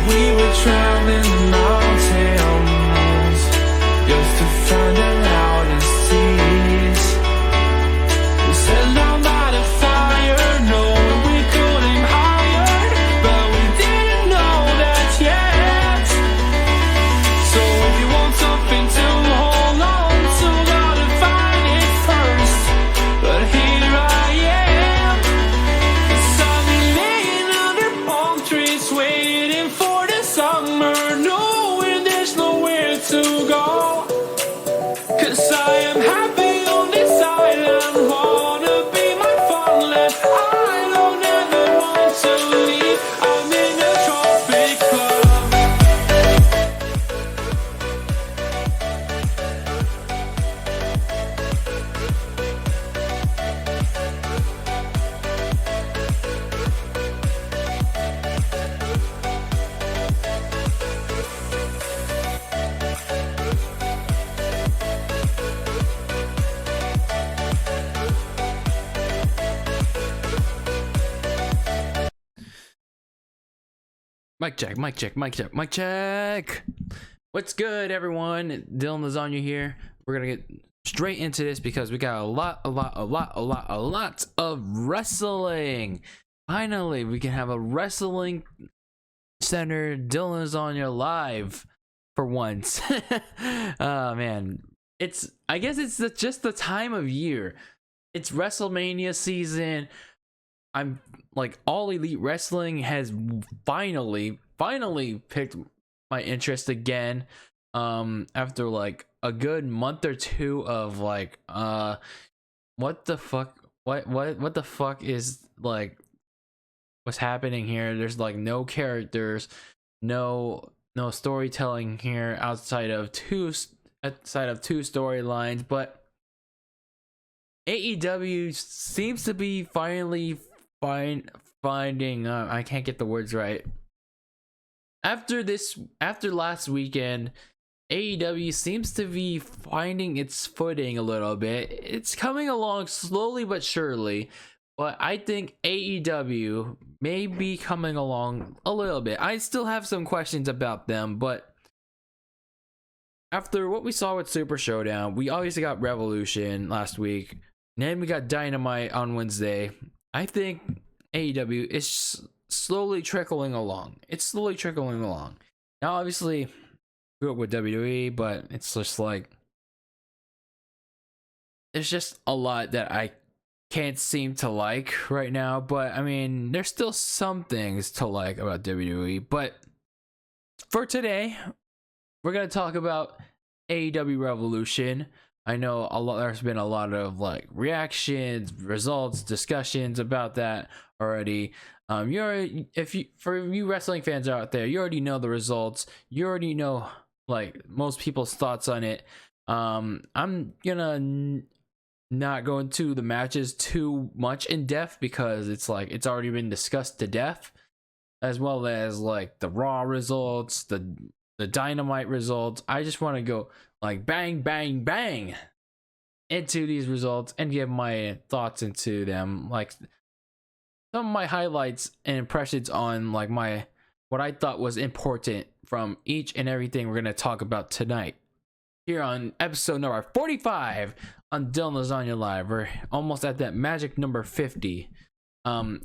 We were traveling the mountains just to find the loudest seas. We said down by the fire, knowing we could aim higher, but we didn't know that yet. So if you want something to hold on to, gotta find it first. But here I am, 'cause I've been laying under palm trees, waiting for the summer, knowing there's nowhere to go. 'Cause I am happy on this island, wanna be my farmland. I don't ever want to leave, I'm in a tropic club. Mic check, mic check, mic check, mic check. What's good, everyone? DylanLasagna here. We're gonna get straight into this because we got a lot of wrestling. Finally, we can have a wrestling centered DylanLasagna live for once. Oh man, I guess it's just the time of year. It's WrestleMania season. I'm like, All Elite Wrestling has finally picked my interest again, after like a good month or two of like, what the fuck is like, what's happening here? There's like no characters, no storytelling here outside of two storylines, but AEW seems to be finally finding I can't get the words right. After last weekend, AEW seems to be finding its footing a little bit. It's coming along slowly but surely, but I think AEW may be coming along a little bit. I still have some questions about them, but after what we saw with Super Showdown, we obviously got Revolution last week, and then we got Dynamite on Wednesday. I think AEW is slowly trickling along. It's slowly trickling along. Now, obviously, grew up with WWE, but it's just like, there's just a lot that I can't seem to like right now. But I mean, there's still some things to like about WWE. But for today, we're gonna talk about AEW Revolution. I know there's been a lot of like reactions, results, discussions about that already. For you wrestling fans out there, you already know the results. You already know like most people's thoughts on it. I'm gonna not go into the matches too much in depth because it's already been discussed to death, as well as like the Raw results, the Dynamite results. I just want to go like bang bang into these results and give my thoughts into them, like some of my highlights and impressions on like what I thought was important from each and everything we're going to talk about tonight here on episode number 45 on DylanLasagna Live. We're almost at that magic number 50. Will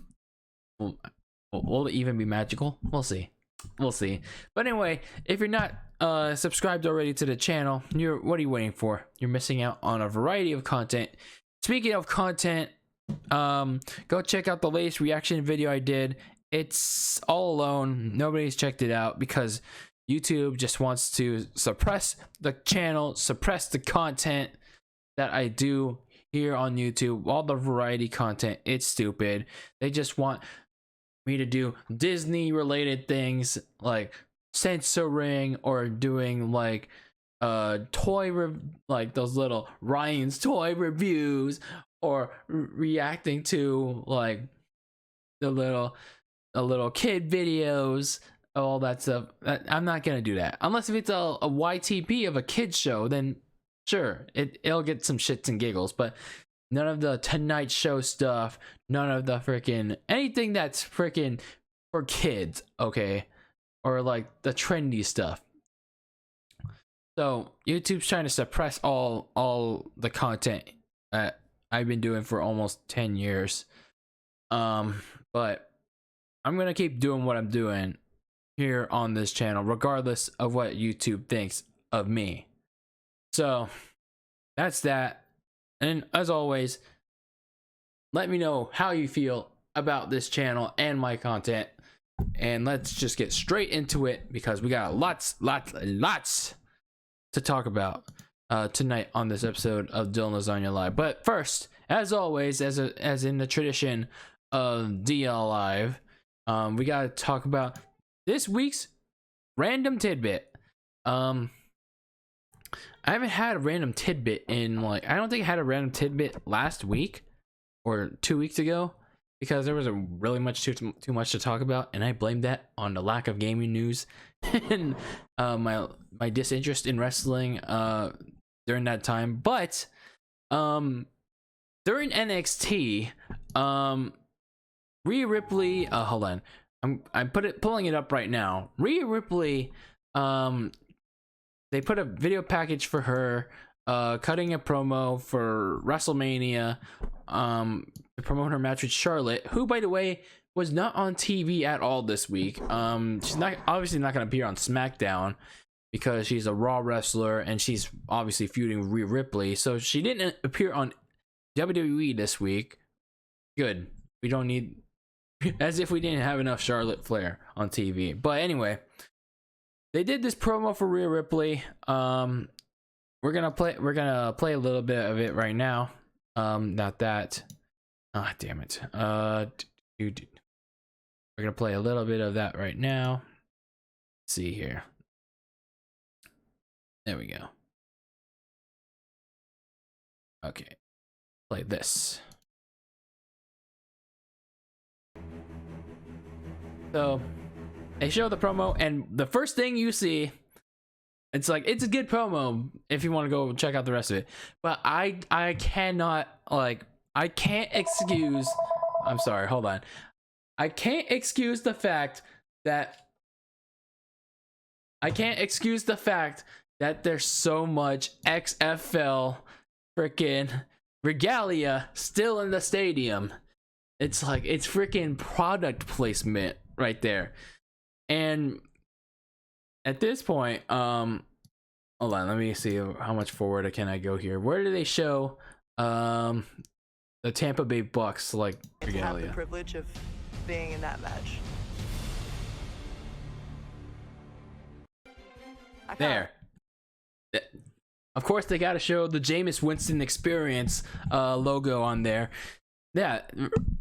it even be magical? We'll see. But anyway, if you're not subscribed already to the channel, what are you waiting for? You're missing out on a variety of content. Speaking of content, go check out the latest reaction video I did. It's all alone. Nobody's checked it out because YouTube just wants to suppress the channel, suppress the content that I do here on YouTube. All the variety content. It's stupid. They just want me to do Disney related things like censoring or doing like like those little Ryan's toy reviews, or reacting to like the little kid videos, all that stuff. I'm not gonna do that unless if it's a YTP of a kid show. Then sure, it'll get some shits and giggles, but none of the Tonight Show stuff, none of the freaking anything that's freaking for kids, okay? or like the trendy stuff. So YouTube's trying to suppress all the content that I've been doing for almost 10 years. But I'm gonna keep doing what I'm doing here on this channel, regardless of what YouTube thinks of me. So that's that. And as always, let me know how you feel about this channel and my content. And let's just get straight into it, because we got lots to talk about tonight on this episode of Dylan Lasagna Live. But first, as always, as in the tradition of DL Live, we gotta talk about this week's random tidbit. I haven't had a random tidbit in, like, I don't think I had a random tidbit last week or 2 weeks ago, because there was really too much to talk about, and I blame that on the lack of gaming news and my disinterest in wrestling during that time. But during NXT, Rhea Ripley, hold on, I'm pulling it up right now. Rhea Ripley, they put a video package for her cutting a promo for WrestleMania, to promote her match with Charlotte, who, by the way, was not on TV at all this week. She's obviously not going to appear on SmackDown because she's a Raw wrestler and she's obviously feuding with Rhea Ripley, so she didn't appear on WWE this week. Good. We don't need, as if we didn't have enough Charlotte Flair on TV. But anyway, they did this promo for Rhea Ripley. We're gonna play a little bit of it right now. Not that. Ah, damn it. We're gonna play a little bit of that right now. Let's see here. There we go. Okay. Play this. So they show the promo, and the first thing you see, it's like, it's a good promo if you want to go check out the rest of it. But I cannot, like, I can't excuse, I'm sorry, hold on. I can't excuse the fact that there's so much XFL freaking regalia still in the stadium. It's like, it's freaking product placement right there. And at this point, hold on, let me see how much forward can I go here. Where do they show the Tampa Bay Bucks, like, regalia? To have the privilege of being in that match. There. Of course, they got to show the Jameis Winston Experience logo on there. Yeah,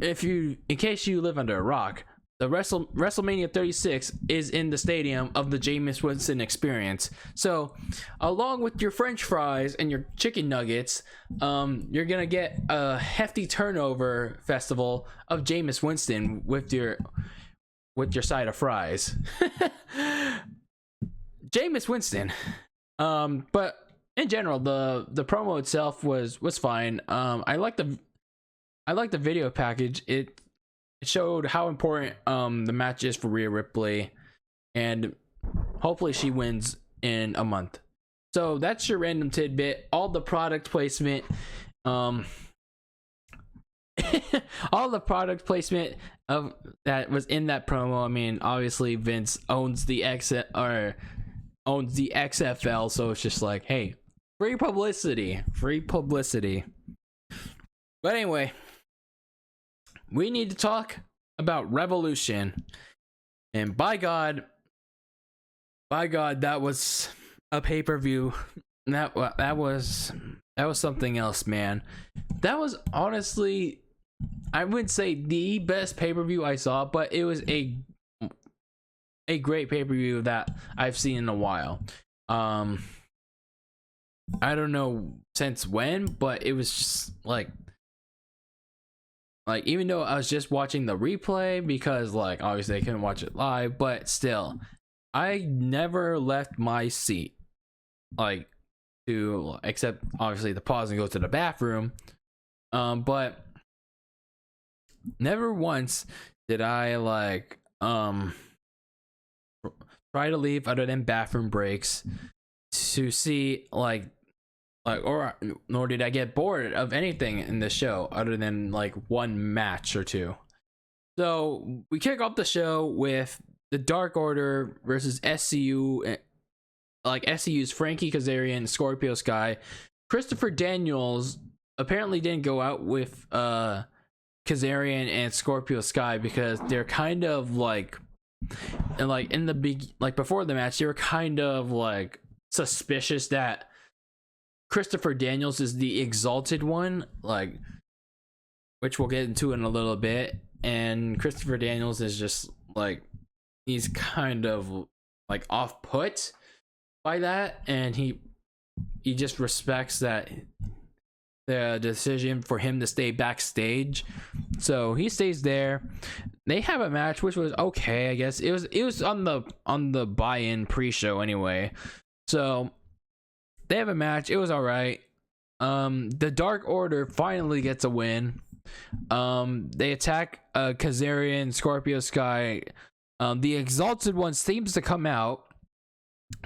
in case you live under a rock, the WrestleMania 36 is in the stadium of the Jameis Winston Experience. So, along with your French fries and your chicken nuggets, you're gonna get a hefty turnover festival of Jameis Winston with your side of fries. Jameis Winston. But in general, the promo itself was fine. I like the video package. It showed how important the match is for Rhea Ripley, and hopefully she wins in a month. So that's your random tidbit. All the product placement, all the product placement of that was in that promo. I mean, obviously Vince owns the XFL, so it's just like, hey, free publicity. But anyway, we need to talk about Revolution, and by God, that was a pay-per-view. That was something else, man. That was honestly, I wouldn't say the best pay-per-view I saw, but it was a great pay-per-view that I've seen in a while. I don't know since when, but it was just like even though I was just watching the replay, because like obviously I couldn't watch it live, but still, I never left my seat, like, to, except obviously the pause and go to the bathroom, but never once did I try to leave other than bathroom breaks to see or nor did I get bored of anything in the show other than like one match or two. So we kick off the show with the Dark Order versus SCU, like SCU's Frankie Kazarian, Scorpio Sky. Christopher Daniels apparently didn't go out with Kazarian and Scorpio Sky because they're kind of like, and like in the before the match, they were kind of like suspicious that Christopher Daniels is the exalted one, like, which we'll get into in a little bit. And Christopher Daniels is just like, he's kind of like off put by that, and he just respects that the decision for him to stay backstage, so he stays there. They have a match which was okay, I guess. It was on the buy-in pre-show anyway, so they have a match. It was all right. The Dark Order finally gets a win. They attack Kazarian, Scorpio Sky. The Exalted One seems to come out,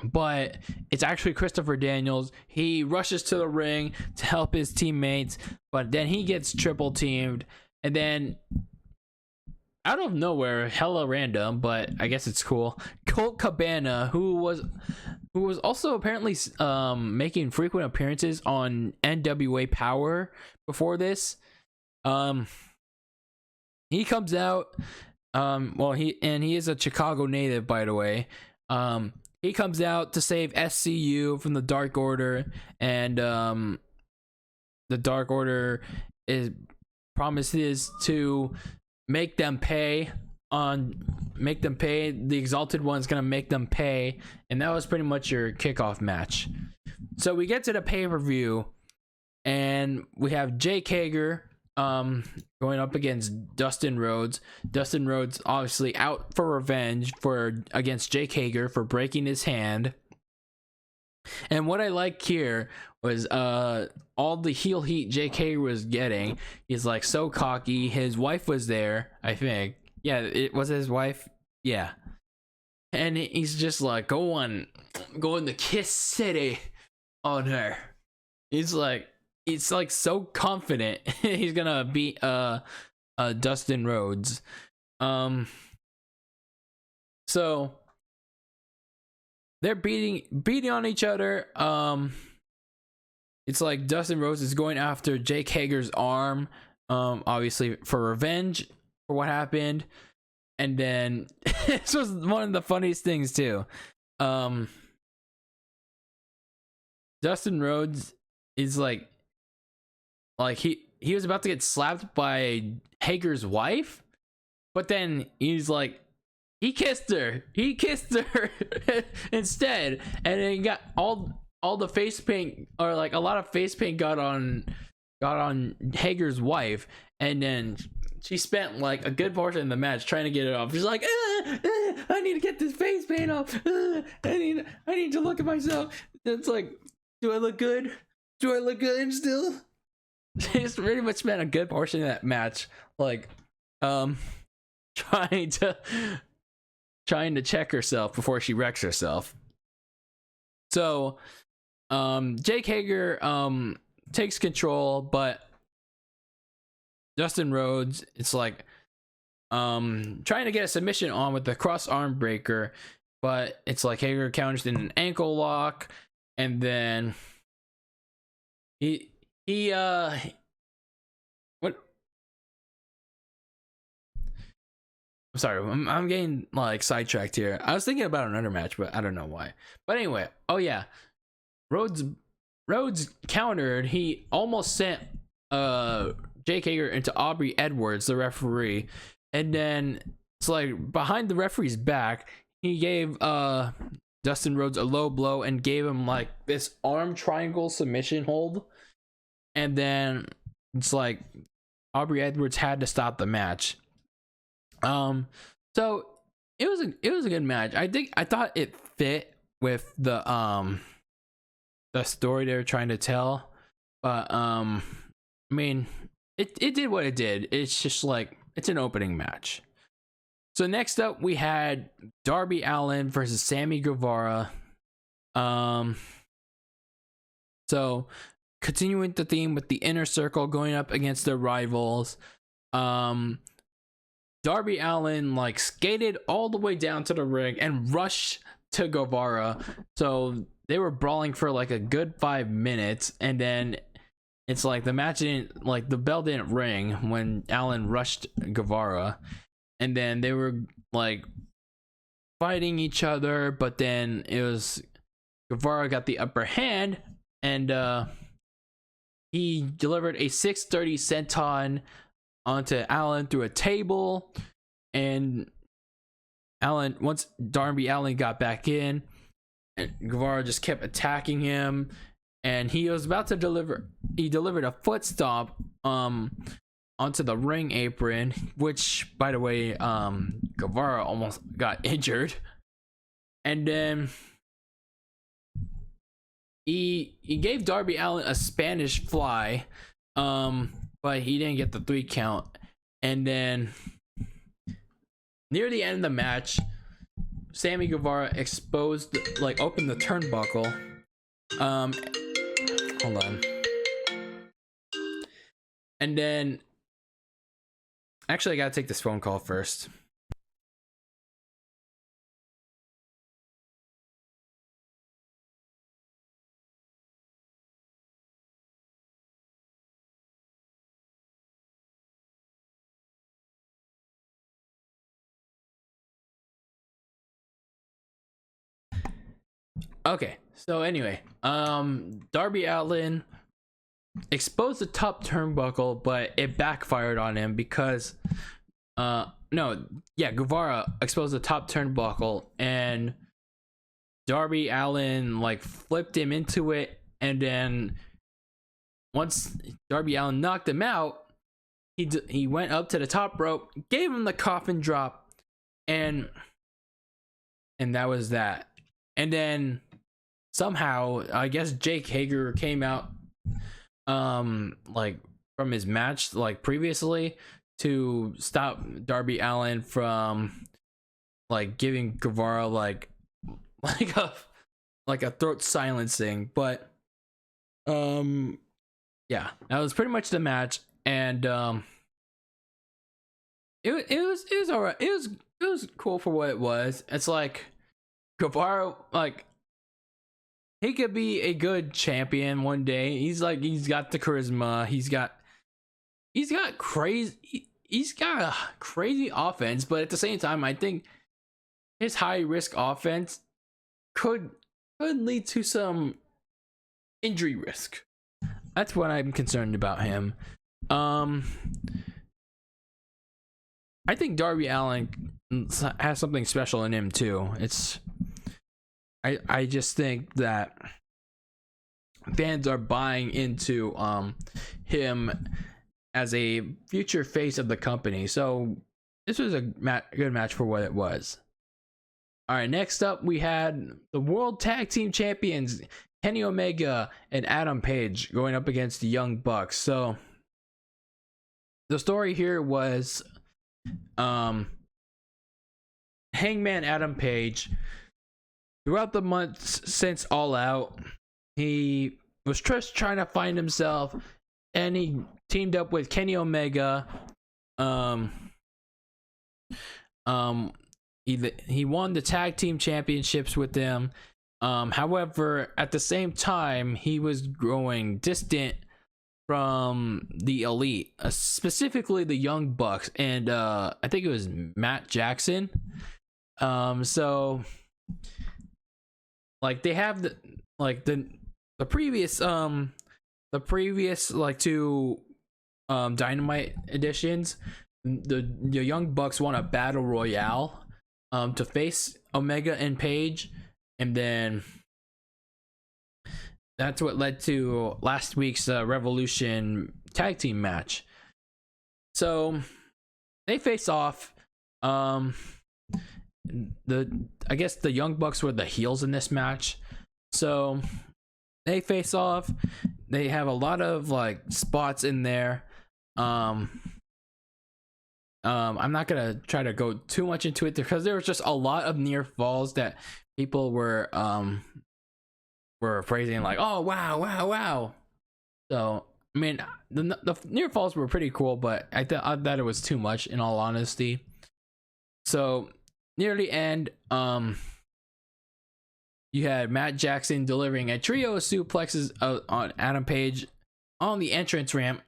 but it's actually Christopher Daniels. He rushes to the ring to help his teammates, but then he gets triple teamed, and then out of nowhere, hella random, but I guess it's cool, Colt Cabana, who was also apparently making frequent appearances on NWA Power before this. He comes out. He is a Chicago native, by the way. He comes out to save SCU from the Dark Order, and the Dark Order promises to make them pay. The Exalted One's gonna make them pay, and that was pretty much your kickoff match. So we get to the pay-per-view, and we have Jake Hager going up against Dustin Rhodes. Dustin Rhodes obviously out for revenge against Jake Hager for breaking his hand. And what I like here was all the heel heat Jake Hager was getting. He's like so cocky. His wife was there, I think. Yeah, it was his wife. Yeah. And he's just like going to Kiss City on her. He's like so confident he's gonna beat Dustin Rhodes. So they're beating on each other. It's like Dustin Rhodes is going after Jake Hager's arm, obviously for revenge for what happened. And then this was one of the funniest things too. Dustin Rhodes is like he was about to get slapped by Hager's wife, but then he's like, he kissed her instead, and then he got all the face paint, or like a lot of face paint got on Hager's wife, and then she spent like a good portion of the match trying to get it off. She's like, I need to get this face paint off. I need to look at myself. It's like, do I look good? Do I look good still? She's pretty much spent a good portion of that match like trying to check herself before she wrecks herself. So Jake Hager takes control, but Dustin Rhodes, it's like trying to get a submission on with the cross arm breaker, but it's like Hager counters in an ankle lock, and then what? I'm sorry, I'm getting like sidetracked here. I was thinking about another match, but I don't know why. But anyway, oh yeah, Rhodes countered. He almost sent Jake Hager into Aubrey Edwards, the referee, and then it's like behind the referee's back, he gave Dustin Rhodes a low blow and gave him like this arm triangle submission hold, and then it's like Aubrey Edwards had to stop the match. So it was a good match. I thought it fit with the story they were trying to tell, but I mean, it did what it did. It's just like, it's an opening match. So next up, we had Darby Allin versus Sammy Guevara. So continuing the theme with the inner circle going up against their rivals. Darby Allin like skated all the way down to the ring and rushed to Guevara. So they were brawling for like a good 5 minutes, and then it's like the match didn't, like the bell didn't ring when Allin rushed Guevara, and then they were like fighting each other, but then it was Guevara got the upper hand, and he delivered a 630 senton onto Allin through a table, and Allin, once Darby Allin got back in, and Guevara just kept attacking him, and he was about to delivered a foot stomp onto the ring apron, which, by the way, Guevara almost got injured. And then he gave Darby Allin a Spanish fly, but he didn't get the 3 count. And then near the end of the match, Sammy Guevara opened the turnbuckle. Hold on. And then, actually, I gotta take this phone call first. Okay, so anyway, Darby Allin exposed the top turnbuckle, but it backfired on him because Guevara exposed the top turnbuckle, and Darby Allin like flipped him into it, and then once Darby Allin knocked him out, he went up to the top rope, gave him the coffin drop, and that was that. And then somehow, I guess Jake Hager came out like from his match like previously to stop Darby Allin from like giving Guevara like a throat silencing. But yeah, that was pretty much the match, and it was all right. It was cool for what it was. It's like Guevara, like, he could be a good champion one day. He's got the charisma. He's got a crazy offense, but at the same time, I think his high risk offense could lead to some injury risk. That's what I'm concerned about him. I think Darby Allin has something special in him too. I just think that fans are buying into him as a future face of the company. So this was a good match for what it was. All right, next up we had the World Tag Team Champions Kenny Omega and Adam Page going up against the Young Bucks. So the story here was Hangman Adam Page, throughout the months since All Out, he was just trying to find himself, and he teamed up with Kenny Omega. He won the tag team championships with them. However, at the same time, he was growing distant from the Elite, specifically the Young Bucks, and I think it was Matt Jackson. So like they have the previous like 2 Dynamite editions, the Young Bucks won a battle royale to face Omega and Page, and then that's what led to last week's Revolution tag team match. So they face off. I guess the Young Bucks were the heels in this match. So they face off. They have a lot of like spots in there. I'm not gonna try to go too much into it because there was just a lot of near falls that people were praising, like, oh wow, wow, wow. So I mean, the near falls were pretty cool, but I thought it was too much, in all honesty. So near the end, you had Matt Jackson delivering a trio of suplexes on Adam Page on the entrance ramp,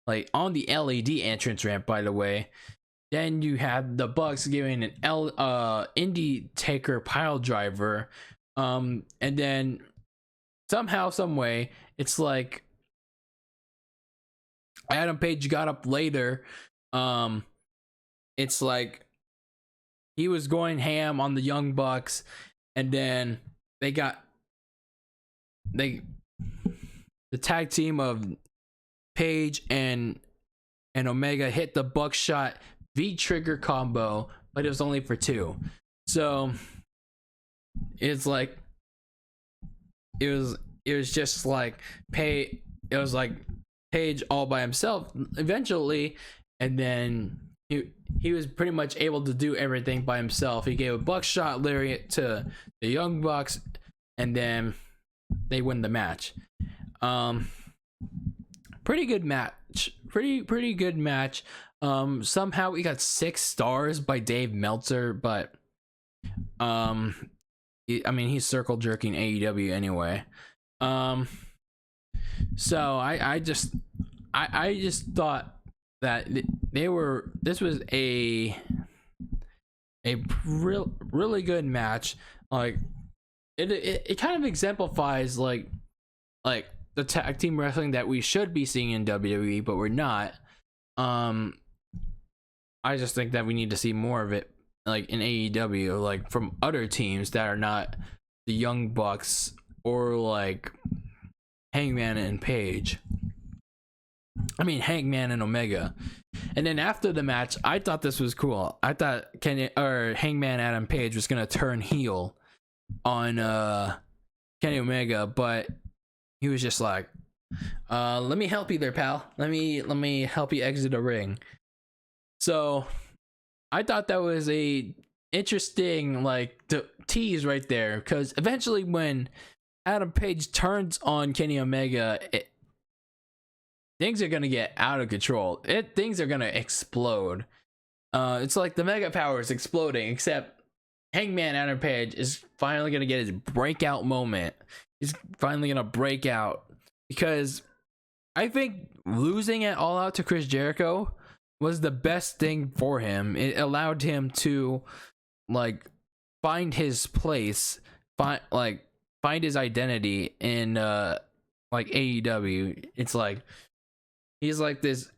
like on the LED entrance ramp, by the way. Then you had the Bucks giving an Indie Taker pile driver, and then somehow, some way, it's like Adam Page got up later. It's like he was going ham on the Young Bucks, and then the tag team of Page and Omega hit the buckshot V-trigger combo, but it was only for 2. So it's like it was just like it was like Page all by himself eventually, and then he was pretty much able to do everything by himself. He gave a buckshot lariat to the Young Bucks, and then they win the match. Pretty good match. Pretty good match. Somehow we got 6 stars by Dave Meltzer, but I mean, he's circle jerking AEW anyway. So I just thought that this was a really good match. Like it kind of exemplifies like the tag team wrestling that we should be seeing in WWE, but we're not. I just think that we need to see more of it, like in AEW, like from other teams that are not the Young Bucks or like Hangman and Page. I mean, Hangman and Omega. And then after the match, I thought this was cool. I thought Hangman Adam Page was gonna turn heel on Kenny Omega, but he was just like, let me help you there, pal. Let me help you exit the ring. So I thought that was a interesting like tease right there, because eventually when Adam Page turns on Kenny Omega, things are gonna get out of control. Things are gonna explode. It's like the Mega Power is exploding, except Hangman Adam Page is finally gonna get his breakout moment. He's finally gonna break out, because I think losing it All Out to Chris Jericho was the best thing for him. It allowed him to like find his place, find his identity in like AEW. It's like he's like this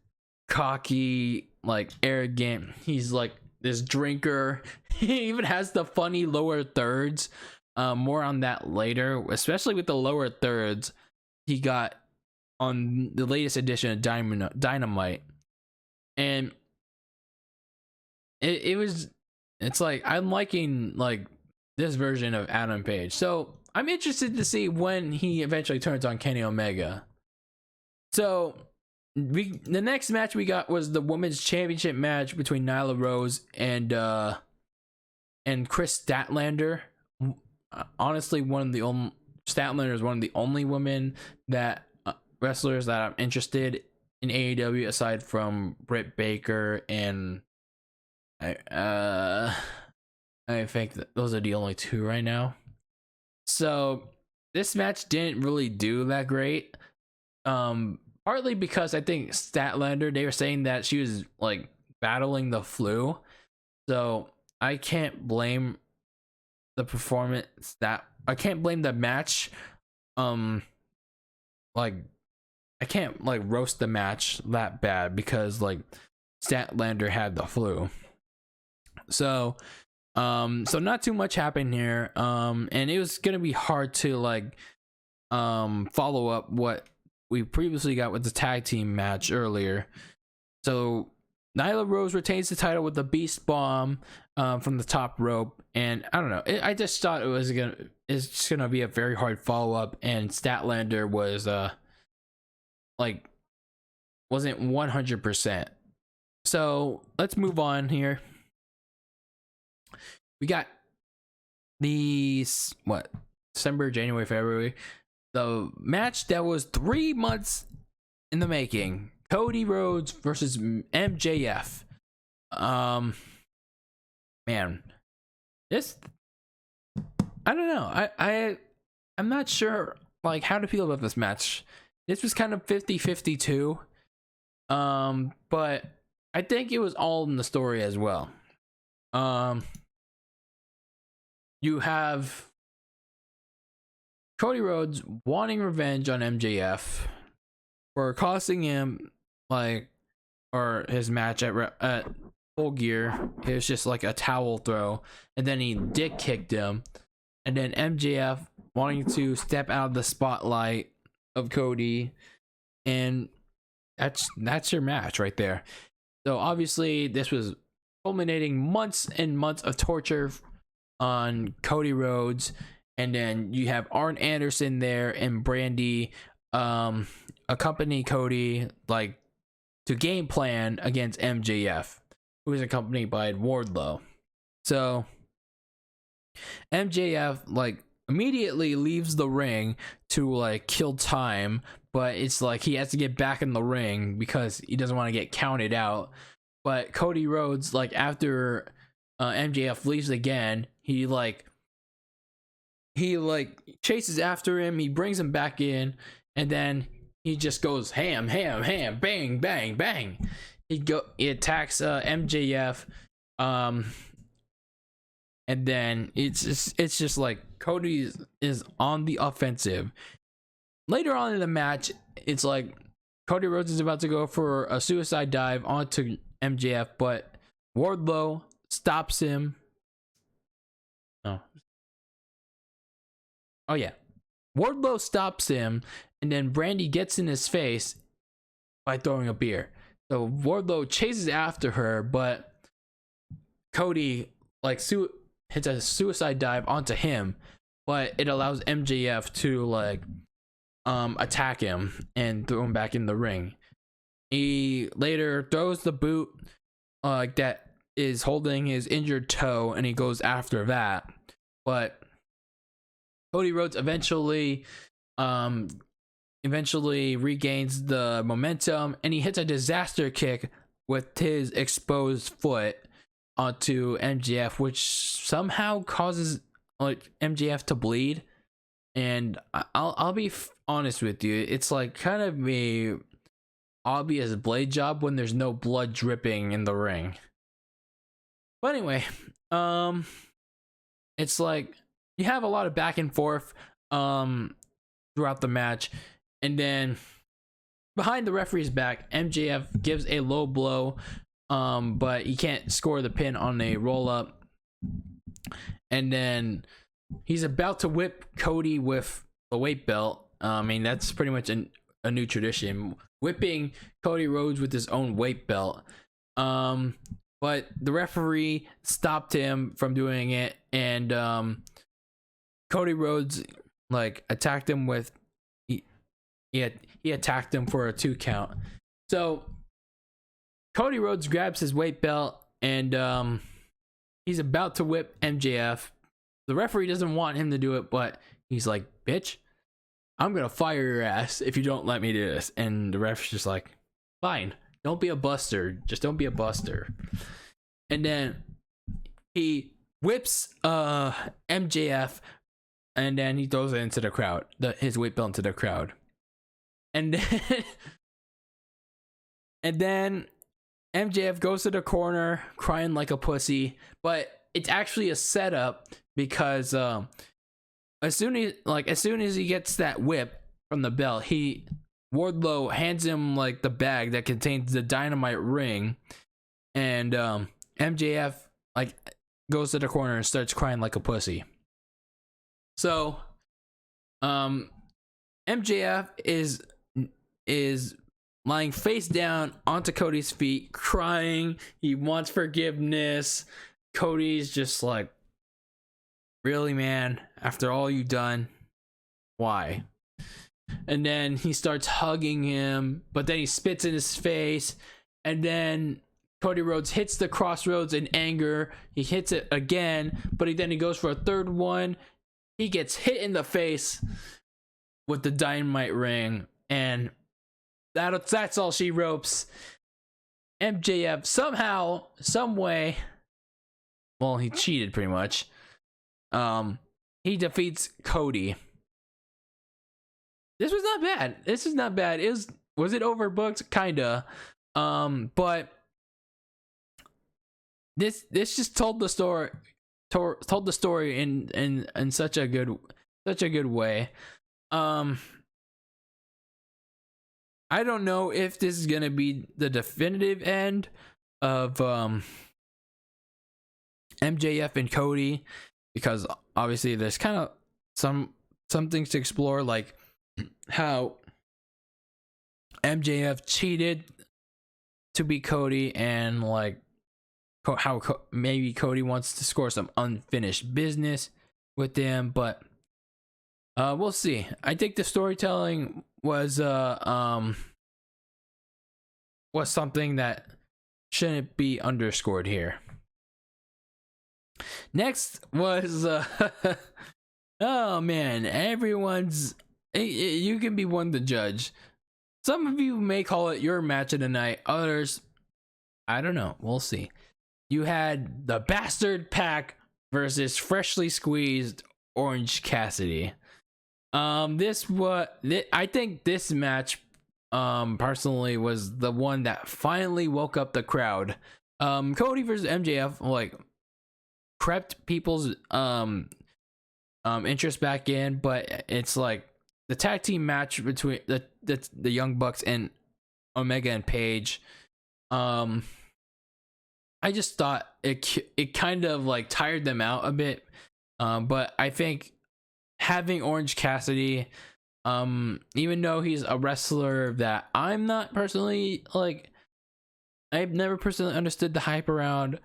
cocky, like arrogant, he's like this drinker. He even has the funny lower thirds. More on that later, especially with the lower thirds he got on the latest edition of Dynamite. And it's like I'm liking like this version of Adam Page. So I'm interested to see when he eventually turns on Kenny Omega. So the next match we got was the women's championship match between Nyla Rose and Chris Statlander. Honestly, Statlander is one of the only women that wrestlers that I'm interested in AEW, aside from Britt Baker, and I think that those are the only 2 right now. So this match didn't really do that great. Partly because I think Statlander, they were saying that she was like battling the flu, so I can't blame the performance, that I can't blame the match. Like I can't like roast the match that bad, because like Statlander had the flu. So not too much happened here. And it was gonna be hard to like follow up what we previously got with the tag team match earlier. So Nyla Rose retains the title with the Beast Bomb from the top rope, and I don't know. I just thought it's just gonna be a very hard follow up, and Statlander was like wasn't 100%. So let's move on here. We got these December, January, February. The match that was 3 months in the making. Cody Rhodes versus MJF. Man, this, I don't know. I'm not sure like how to feel about this match. This was kind of 50-50 too. But I think it was all in the story as well. You have Cody Rhodes wanting revenge on MJF for costing him or his match at Full Gear. It was just like a towel throw, and then he dick kicked him, and then MJF wanting to step out of the spotlight of Cody, and that's your match right there. So obviously this was culminating months and months of torture on Cody Rhodes, and then you have Arn Anderson there and Brandy accompany Cody to game plan against MJF, who is accompanied by Wardlow. So MJF immediately leaves the ring to kill time, but it's he has to get back in the ring because he doesn't want to get counted out. But Cody Rhodes, after MJF leaves again, he chases after him, he brings him back in, and then he just goes ham, bang, bang, bang. He attacks MJF, and then it's just Cody is on the offensive. Later on in the match, it's Cody Rhodes is about to go for a suicide dive onto MJF, but Wardlow stops him. Oh yeah. Wardlow stops him, and then Brandy gets in his face by throwing a beer. So Wardlow chases after her, but Cody hits a suicide dive onto him, but it allows MJF to attack him and throw him back in the ring. He later throws the boot that is holding his injured toe, and he goes after that. But Cody Rhodes eventually regains the momentum, and he hits a disaster kick with his exposed foot onto MJF, which somehow causes MJF to bleed. And I'll be honest with you, it's kind of a obvious blade job when there's no blood dripping in the ring. But anyway, it's you have a lot of back and forth throughout the match, and then behind the referee's back, MJF gives a low blow, but he can't score the pin on a roll up, and then he's about to whip Cody with the weight belt. I mean, that's pretty much a new tradition, whipping Cody Rhodes with his own weight belt. But the referee stopped him from doing it, and Cody Rhodes attacked him with he attacked him for a 2 count. So Cody Rhodes grabs his weight belt, and he's about to whip MJF. The referee doesn't want him to do it, but he's like, bitch, I'm gonna fire your ass if you don't let me do this. And the ref's just like, fine, don't be a buster, just don't be a buster. And then he whips MJF, and then he throws it into the crowd, his weight belt into the crowd. And then MJF goes to the corner crying like a pussy, but it's actually a setup because as soon as he gets that whip from the belt, Wardlow hands him the bag that contains the Dynamite ring, and MJF goes to the corner and starts crying like a pussy. So MJF is lying face down onto Cody's feet, crying. He wants forgiveness. Cody's just really, man, after all you've done, why? And then he starts hugging him, but then he spits in his face, and then Cody Rhodes hits the crossroads in anger. He hits it again, but then he goes for a third one. He gets hit in the face with the Dynamite ring, and that's all she ropes. MJF somehow, some way, well, he cheated pretty much. He defeats Cody. This was not bad. This is not bad. Was it overbooked? Kinda. But this just told the story in such a good way. I don't know if this is gonna be the definitive end of MJF and Cody, because obviously there's kind of some things to explore, like how MJF cheated to beat Cody, and like how maybe Cody wants to score some unfinished business with them, but we'll see. I think the storytelling was something that shouldn't be underscored here. Next was oh man, you can be one to judge. Some of you may call it your match of the night, others, I don't know, we'll see. You had the Bastard Pack versus Freshly Squeezed Orange Cassidy. I think this match personally was the one that finally woke up the crowd. Cody versus MJF like crept people's interest back in, but it's like the tag team match between the Young Bucks and Omega and Page. I just thought it kind of like tired them out a bit, but I think having Orange Cassidy, even though he's a wrestler that I'm not personally like, I've never personally understood the hype around,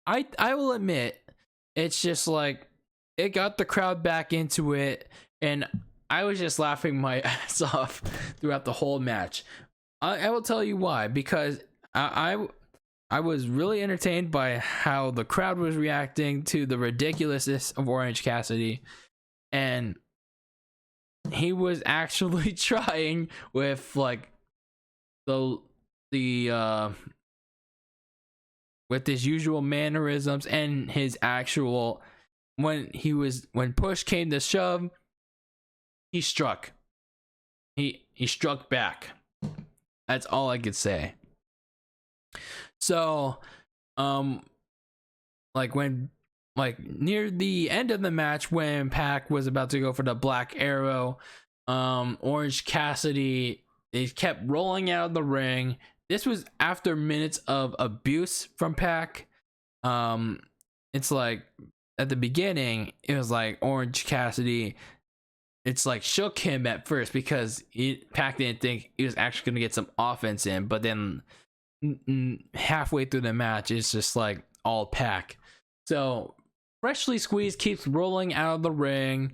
I will admit it's just like it got the crowd back into it, and I was just laughing my ass off throughout the whole match. I will tell you why, because I was really entertained by how the crowd was reacting to the ridiculousness of Orange Cassidy, and he was actually trying with like the with his usual mannerisms and his actual when push came to shove, he struck back. That's all I could say. So near the end of the match, when Pac was about to go for the Black Arrow, Orange Cassidy, they kept rolling out of the ring. This was after minutes of abuse from Pac. It's like at the beginning, it was like Orange Cassidy, it's like shook him at first because Pac didn't think he was actually going to get some offense in, but then halfway through the match, it's just like all Pac. So Freshly Squeezed keeps rolling out of the ring.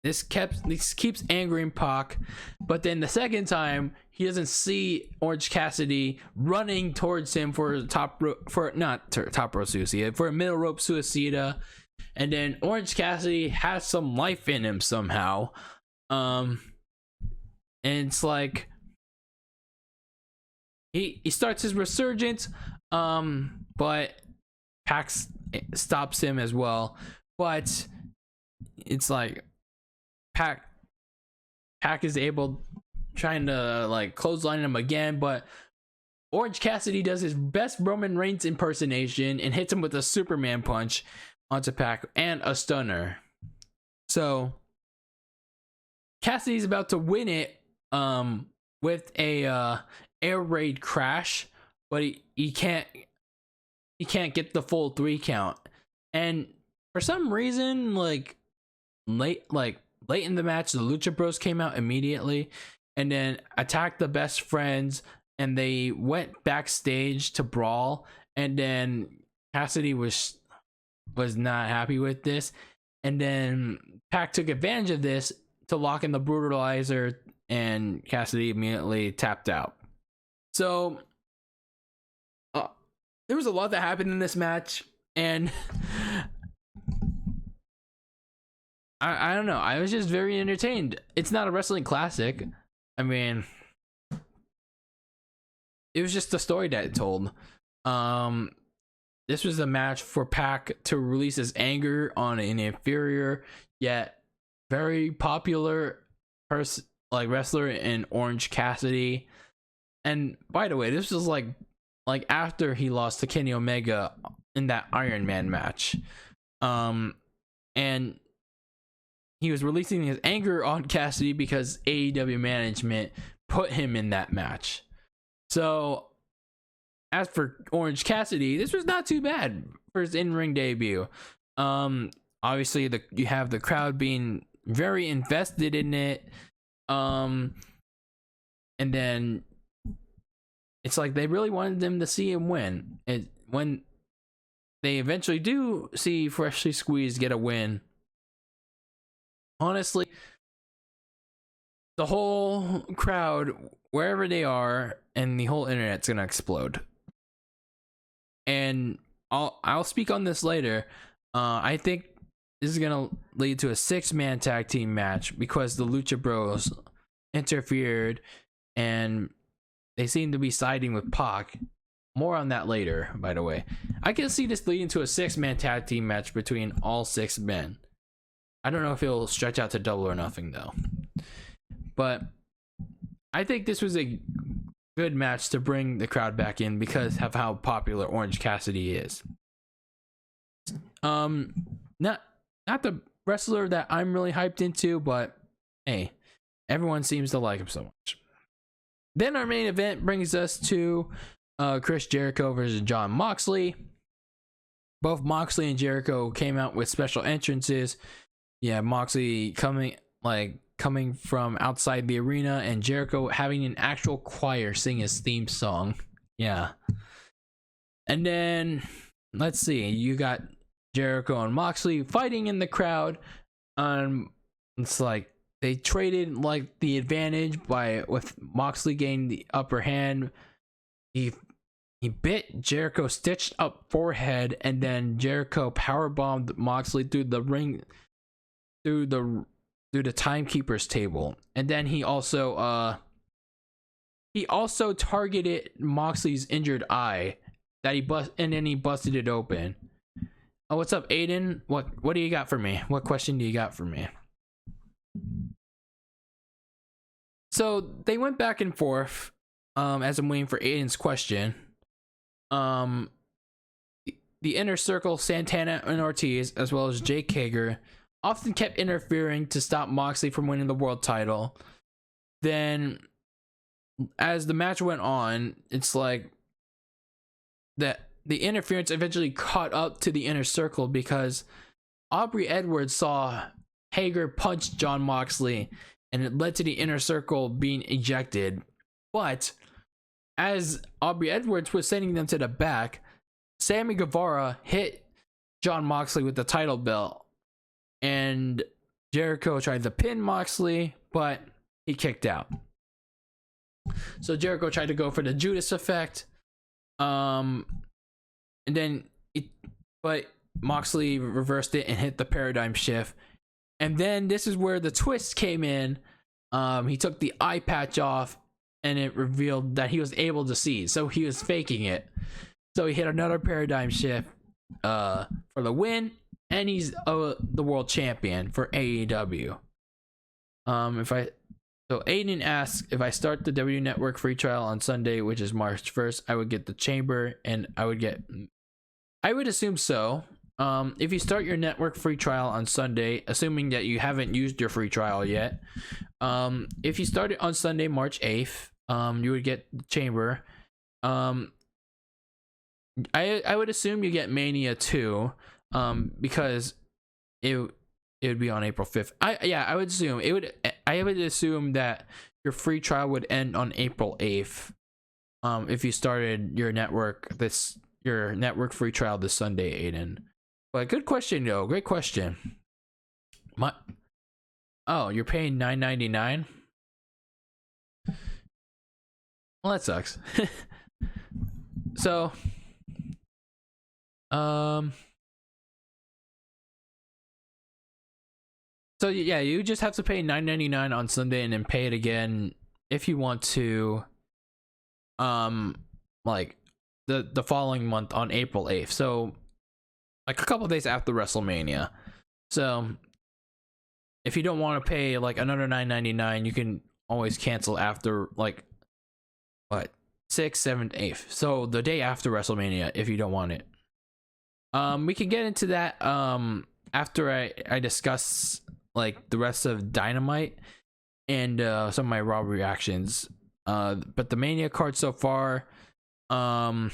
This keeps angering Pac, but then the second time he doesn't see Orange Cassidy running towards him for a middle rope suicida, and then Orange Cassidy has some life in him somehow, and it's like he starts his resurgence, but Pac stops him as well. But it's like Pac is able, trying to like clothesline him again, but Orange Cassidy does his best Roman Reigns impersonation and hits him with a Superman punch onto Pac and a stunner. So Cassidy's about to win it with a air raid crash, but he can't get the full 3 count. And for some reason, like late in the match, the Lucha Bros came out immediately and then attacked the Best Friends, and they went backstage to brawl, and then Cassidy was not happy with this, and then Pac took advantage of this to lock in the Brutalizer, and Cassidy immediately tapped out. So there was a lot that happened in this match, and I don't know. I was just very entertained. It's not a wrestling classic. I mean, it was just the story that it told. This was a match for Pac to release his anger on an inferior yet very popular wrestler in Orange Cassidy. And by the way, this was like after he lost to Kenny Omega in that Iron Man match. And he was releasing his anger on Cassidy because AEW management put him in that match. So, as for Orange Cassidy, this was not too bad for his in-ring debut. Obviously, you have the crowd being very invested in it. And then it's like they really wanted them to see him win. When they eventually do see Freshly Squeezed get a win, honestly, the whole crowd, wherever they are, and the whole internet's gonna explode. And I'll speak on this later. I think this is gonna lead to a 6-man tag team match because the Lucha Bros interfered and they seem to be siding with Pac. More on that later, by the way. I can see this leading to a 6-man tag team match between all 6 men. I don't know if it'll stretch out to Double or Nothing though. But I think this was a good match to bring the crowd back in because of how popular Orange Cassidy is. Not the wrestler that I'm really hyped into, but hey, everyone seems to like him so much. Then our main event brings us to Chris Jericho versus Jon Moxley. Both Moxley and Jericho came out with special entrances. Yeah, Moxley coming from outside the arena and Jericho having an actual choir sing his theme song. Yeah. And then let's see, you got Jericho and Moxley fighting in the crowd. It's like they traded like the advantage with Moxley gaining the upper hand. He bit Jericho's stitched up forehead, and then Jericho powerbombed Moxley through the ring, through the timekeeper's table. And then he also targeted Moxley's injured eye that he busted it open. Oh, what's up, Aiden? What do you got for me? What question do you got for me? So they went back and forth as I'm waiting for Aiden's question. The Inner Circle, Santana and Ortiz, as well as Jake Hager, often kept interfering to stop Moxley from winning the world title. Then, as the match went on, it's like that the interference eventually caught up to the Inner Circle because Aubrey Edwards saw Hager punch Jon Moxley, and it led to the Inner Circle being ejected. But as Aubrey Edwards was sending them to the back, Sammy Guevara hit Jon Moxley with the title belt, and Jericho tried to pin Moxley, but he kicked out. So Jericho tried to go for the Judas effect, but Moxley reversed it and hit the paradigm shift. And then this is where the twist came in. He took the eye patch off, and it revealed that he was able to see, so he was faking it. So he hit another paradigm shift for the win, and he's the world champion for AEW. So Aiden asks, if I start the W Network free trial on Sunday, which is March 1st, I would get the chamber, and I would assume so. If you start your network free trial on Sunday, assuming that you haven't used your free trial yet, if you start it on Sunday, March 8th, you would get the chamber. I would assume you get Mania 2, because it would be on April 5th. I would assume it would. I would assume that your free trial would end on April 8th. If you started your network free trial this Sunday, Aiden. But good question, though. Great question. You're paying $9.99? Well, that sucks. So Um. So yeah, you just have to pay $9.99 on Sunday and then pay it again if you want to. Like the following month on April 8th. So like a couple days after WrestleMania. So if you don't want to pay like another $9.99, you can always cancel after like what 6th, 7th, 8th. So the day after WrestleMania if you don't want it. We can get into that after I discuss like the rest of Dynamite and some of my Raw reactions. But the Mania card so far, it's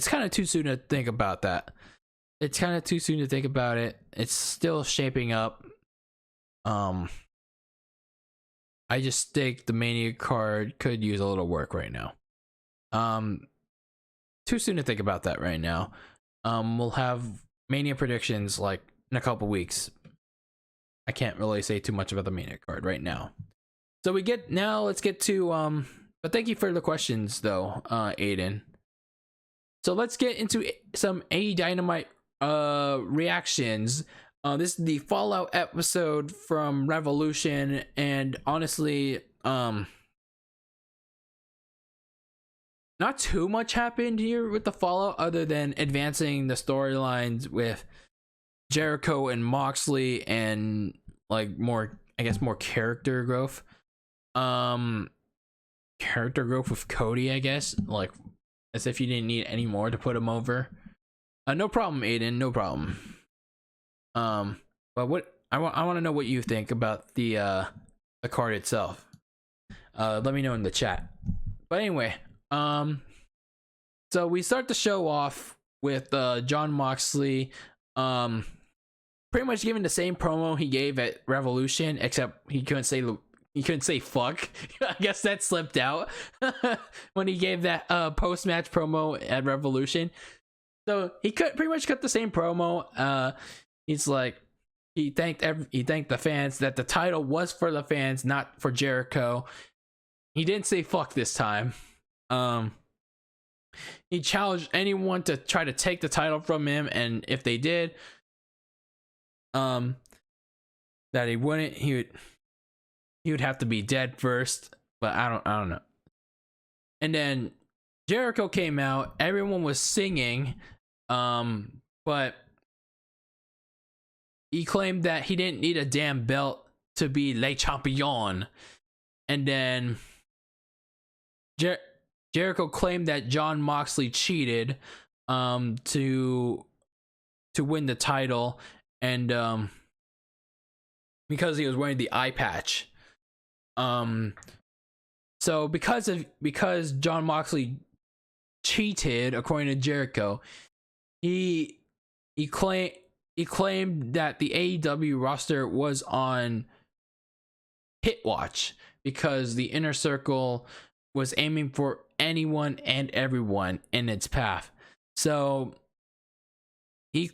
kind of too soon to think about that. It's kind of too soon to think about it. It's still shaping up. I just think the Mania card could use a little work right now. Too soon to think about that right now. We'll have Mania predictions like in a couple weeks. I can't really say too much about the Mania card right now. So let's get to but thank you for the questions though, Aiden. So let's get into some A Dynamite reactions. This is the Fallout episode from Revolution, and honestly, not too much happened here with the Fallout other than advancing the storylines with Jericho and Moxley and like more character growth. Character growth with Cody, I guess, like as if you didn't need any more to put him over. No problem, Aiden, no problem. But what I want to know what you think about the card itself. Let me know in the chat. But anyway, so we start the show off with Jon Moxley pretty much giving the same promo he gave at Revolution, except he couldn't say fuck. I guess that slipped out when he gave that post-match promo at Revolution. So he pretty much cut the same promo. He's like, he thanked the fans that the title was for the fans, not for Jericho. He didn't say fuck this time. He challenged anyone to try to take the title from him, and if they did, that he wouldn't. He would have to be dead first. But I don't know. And then Jericho came out. Everyone was singing, but he claimed that he didn't need a damn belt to be Le Champion. And then Jericho claimed that Jon Moxley cheated to win the title, and because he was wearing the eye patch. So because Jon Moxley cheated, according to Jericho, he claimed that the AEW roster was on hit watch because the Inner Circle was aiming for anyone and everyone in its path. So he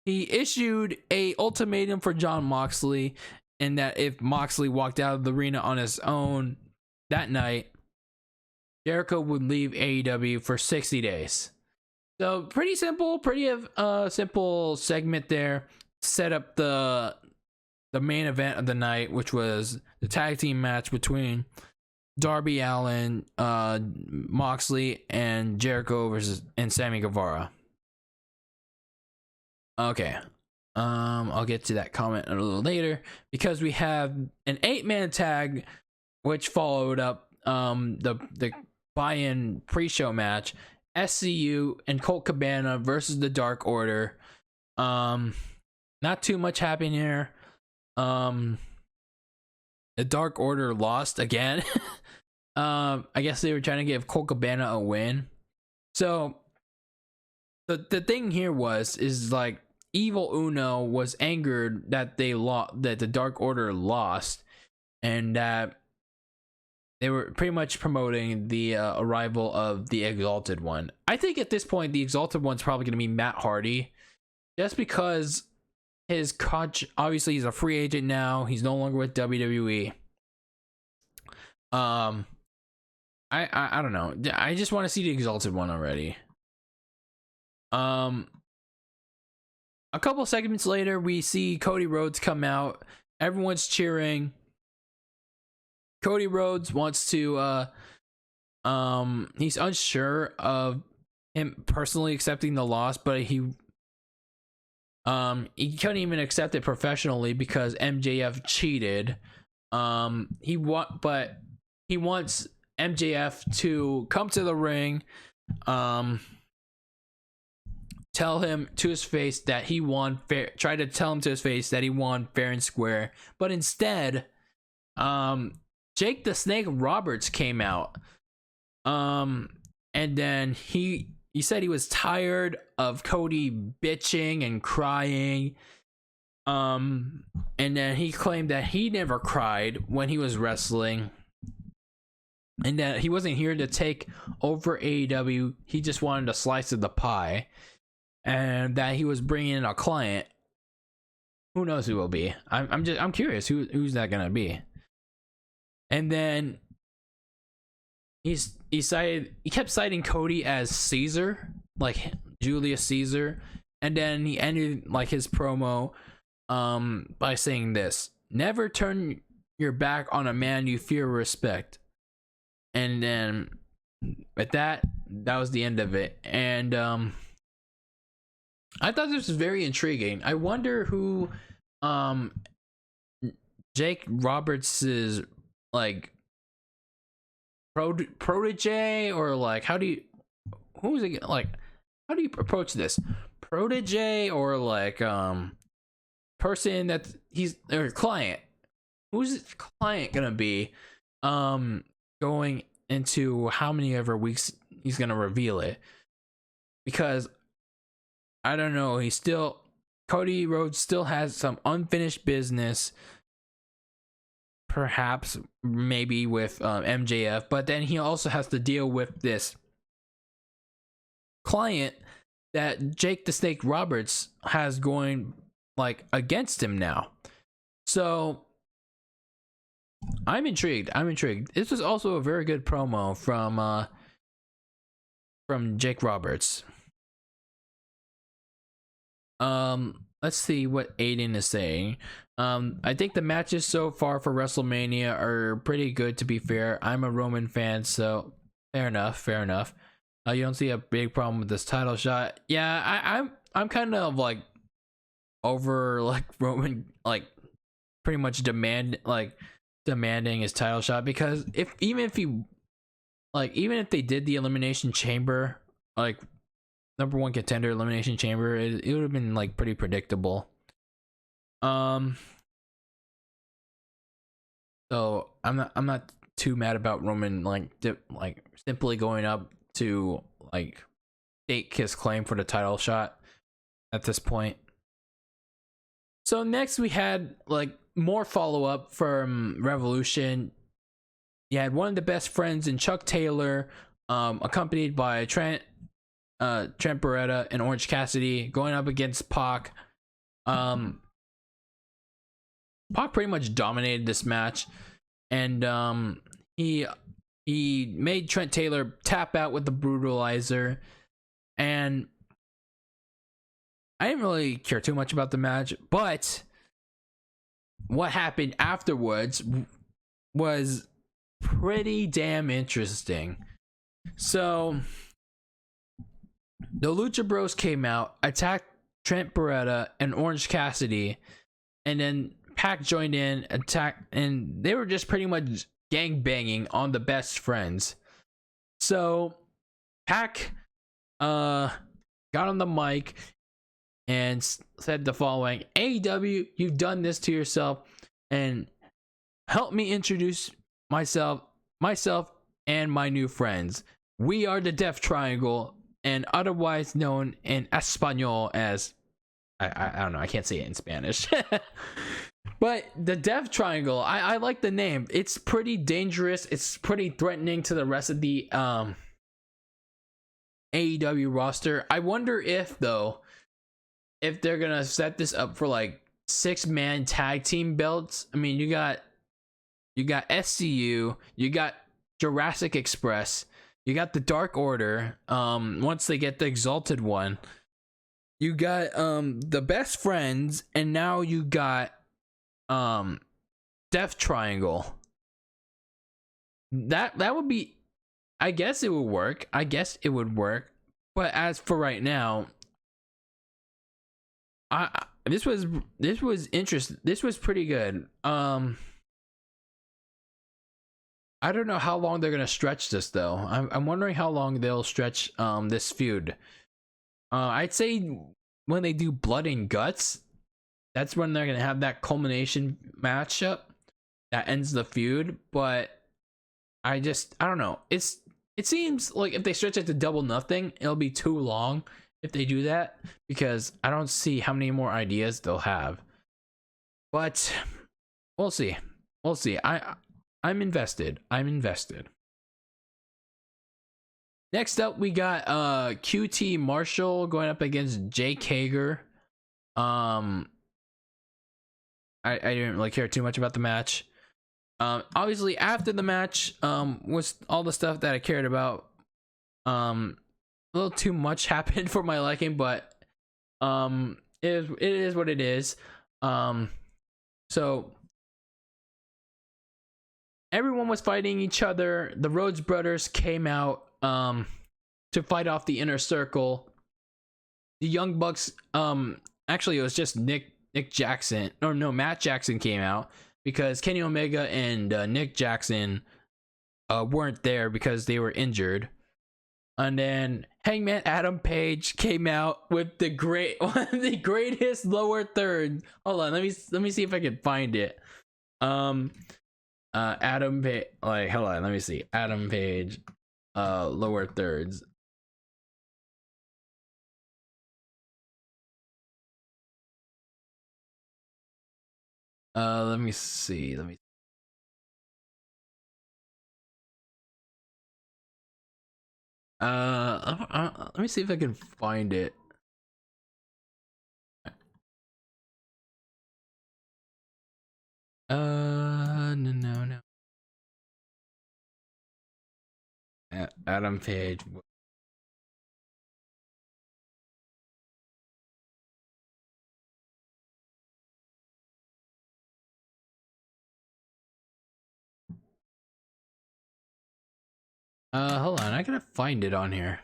issued a ultimatum for Jon Moxley, and that if Moxley walked out of the arena on his own that night, Jericho would leave AEW for 60 days. So pretty simple segment there. Set up the main event of the night, which was the tag team match between Darby Allin, Moxley, and Jericho and Sammy Guevara. Okay. I'll get to that comment a little later because we have an 8-man tag which followed up the buy-in pre-show match, SCU and Colt Cabana versus the Dark Order. Not too much happened here. The Dark Order lost again. I guess they were trying to give Colt Cabana a win. So the thing here is like Evil Uno was angered that that the Dark Order lost, and that they were pretty much promoting the arrival of the Exalted One. I think at this point the Exalted One's probably going to be Matt Hardy, just because his coach, obviously he's a free agent now. He's no longer with WWE. I don't know. I just want to see the Exalted One already. A couple segments later, we see Cody Rhodes come out. Everyone's cheering. Cody Rhodes wants to he's unsure of him personally accepting the loss, but he couldn't even accept it professionally because MJF cheated. He wants MJF to come to the ring, tell him to his face that he won fair, try to tell him to his face that he won fair and square, but instead Jake the Snake Roberts came out, and then he said he was tired of Cody bitching and crying, and then he claimed that he never cried when he was wrestling, and that he wasn't here to take over AEW, he just wanted a slice of the pie, and that he was bringing in a client. Who knows who it will be? I'm curious who's that gonna be. And then he kept citing Cody as Caesar, like Julius Caesar, and then he ended like his promo by saying this: "Never turn your back on a man you fear or respect." And then with that was the end of it. And I thought this was very intriguing. I wonder who Jake Roberts's like protege, or like how do you approach this? Protege, or like person that he's, or client. Who's his client gonna be going into how many ever weeks he's gonna reveal it? Because I don't know, Cody Rhodes still has some unfinished business, perhaps maybe with MJF, but then he also has to deal with this client that Jake the Snake Roberts has going like against him now. So I'm intrigued. This was also a very good promo from Jake Roberts. Let's see what Aiden is saying. I think the matches so far for WrestleMania are pretty good, to be fair. I'm a Roman fan, so fair enough. You don't see a big problem with this title shot. Yeah, I'm kind of like over like Roman, like pretty much demanding his title shot, because even if they did the Elimination Chamber, like number one contender Elimination Chamber, it would have been like pretty predictable. So I'm not too mad about Roman like simply going up to like stake his claim for the title shot at this point. So next we had like more follow-up from Revolution. You had one of the best friends in Chuck Taylor, accompanied by Trent Beretta and Orange Cassidy, going up against Pac. Pac pretty much dominated this match, and he made Trent Taylor tap out with the brutalizer, and I didn't really care too much about the match, but what happened afterwards was pretty damn interesting. So the Lucha Bros came out, attacked Trent Beretta and Orange Cassidy, and then Pac joined in, attacked, and they were just pretty much gang banging on the best friends. So Pac got on the mic and said the following: AEW, you've done this to yourself, and help me introduce myself and my new friends. We are the Death Triangle, and otherwise known in Espanol as I don't know, I can't say it in Spanish. But the Death Triangle, I like the name. It's pretty dangerous. It's pretty threatening to the rest of the AEW roster. I wonder if they're gonna set this up for like 6-man tag team belts. I mean, you got SCU, you got Jurassic Express, you got the Dark Order. Once they get the Exalted One, you got the best friends, and now you got Death Triangle. That would be, I guess it would work. But as for right now, this was interesting. This was pretty good. I don't know how long they're gonna stretch this though. I'm wondering how long they'll stretch this feud. I'd say when they do Blood and Guts, that's when they're gonna have that culmination matchup that ends the feud. But I don't know. It seems like if they stretch it to Double Nothing, it'll be too long if they do that, because I don't see how many more ideas they'll have. But we'll see. I'm invested. Next up, we got QT Marshall going up against Jake Hager. I didn't really care too much about the match. Obviously after the match was all the stuff that I cared about. A little too much happened for my liking, but it is what it is. So everyone was fighting each other. The Rhodes brothers came out to fight off the Inner Circle. The Young Bucks, actually it was just Matt Jackson came out, because Kenny Omega and Nick Jackson weren't there because they were injured. And then Hangman Adam Page came out with one of the greatest lower thirds. Hold on, let me see if I can find it. Adam Page, hold on, let me see. Adam Page, lower thirds. Let me see. Let me see if I can find it. No. Adam Page. Hold on, I gotta find it on here.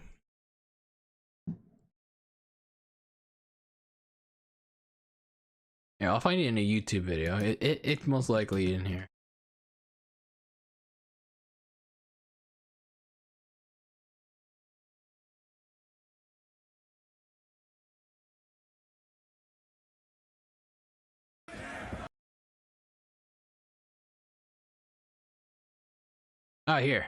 Yeah, I'll find it in a YouTube video. It's most likely in here. Oh, here.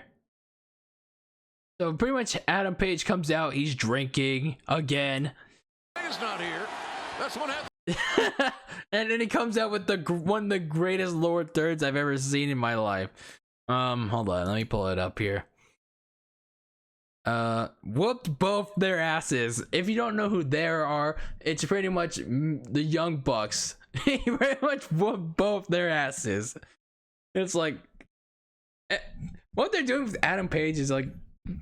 So pretty much Adam Page comes out, he's drinking again. He's not here. That's what happened. And then he comes out with one of the greatest lower thirds I've ever seen in my life. Hold on, let me pull it up here. Whooped both their asses. If you don't know who they are, it's pretty much the Young Bucks. He pretty much whooped both their asses. It's like, what they're doing with Adam Page is like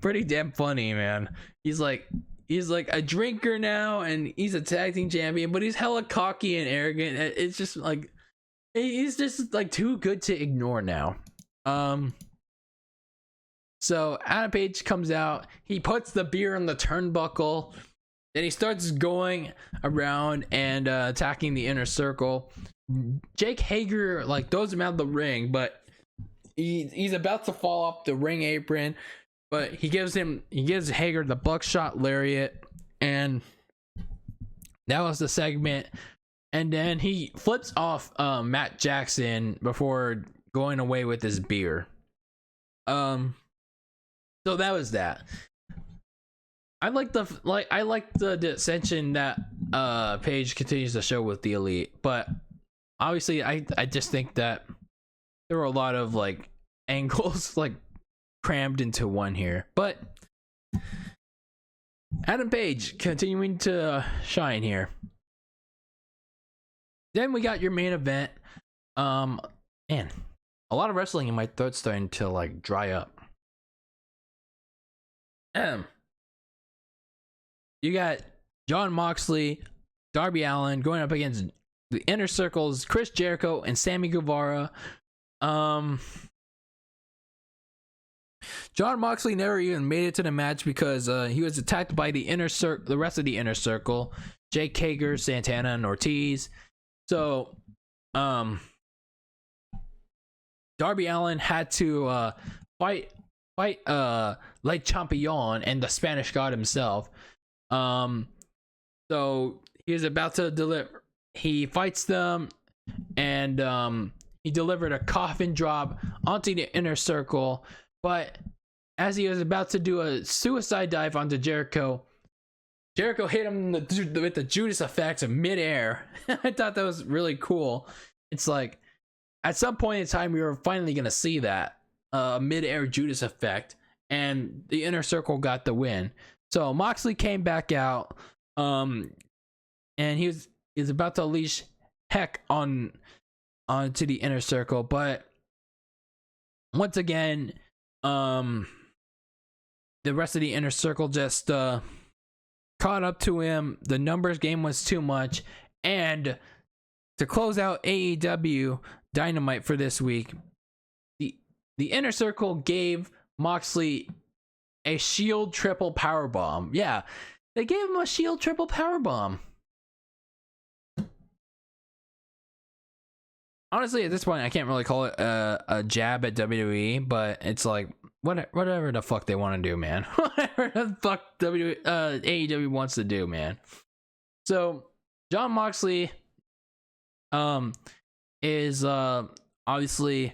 pretty damn funny, man. He's like a drinker now, and he's a tag team champion, but he's hella cocky and arrogant. It's just like, he's just like too good to ignore now. So Adam Page comes out, he puts the beer on the turnbuckle, then he starts going around and attacking the Inner Circle. Jake Hager like throws him out of the ring, but he's about to fall off the ring apron, but he gives Hager the buckshot lariat, and that was the segment. And then he flips off Matt Jackson before going away with his beer. So that was that. I like the dissension that Page continues to show with the Elite, but obviously I just think that there were a lot of like angles like crammed into one here. But Adam Page continuing to shine here. Then we got your main event. Man, a lot of wrestling in my throat's starting to like dry up. You got Jon Moxley, Darby Allin going up against the Inner Circle's Chris Jericho and Sammy Guevara. Jon Moxley never even made it to the match because he was attacked by the rest of the Inner Circle, Jake Hager, Santana, and Ortiz. So, Darby Allin had to fight like Champion and the Spanish God himself. So he was about to deliver. He fights them, and he delivered a coffin drop onto the Inner Circle. But as he was about to do a suicide dive onto Jericho, Jericho hit him with the Judas effect of midair. I thought that was really cool. It's like, at some point in time, we were finally going to see that midair Judas effect, and the Inner Circle got the win. So Moxley came back out, and he was about to unleash heck onto the Inner Circle, but once again, the rest of the Inner Circle just caught up to him. The numbers game was too much, and to close out AEW Dynamite for this week, the Inner Circle gave Moxley a Shield triple powerbomb. Yeah, they gave him a Shield triple powerbomb. Honestly, at this point, I can't really call it a jab at WWE, but it's like, whatever the fuck they want to do, man. Whatever the fuck AEW wants to do, man. So, Jon Moxley is obviously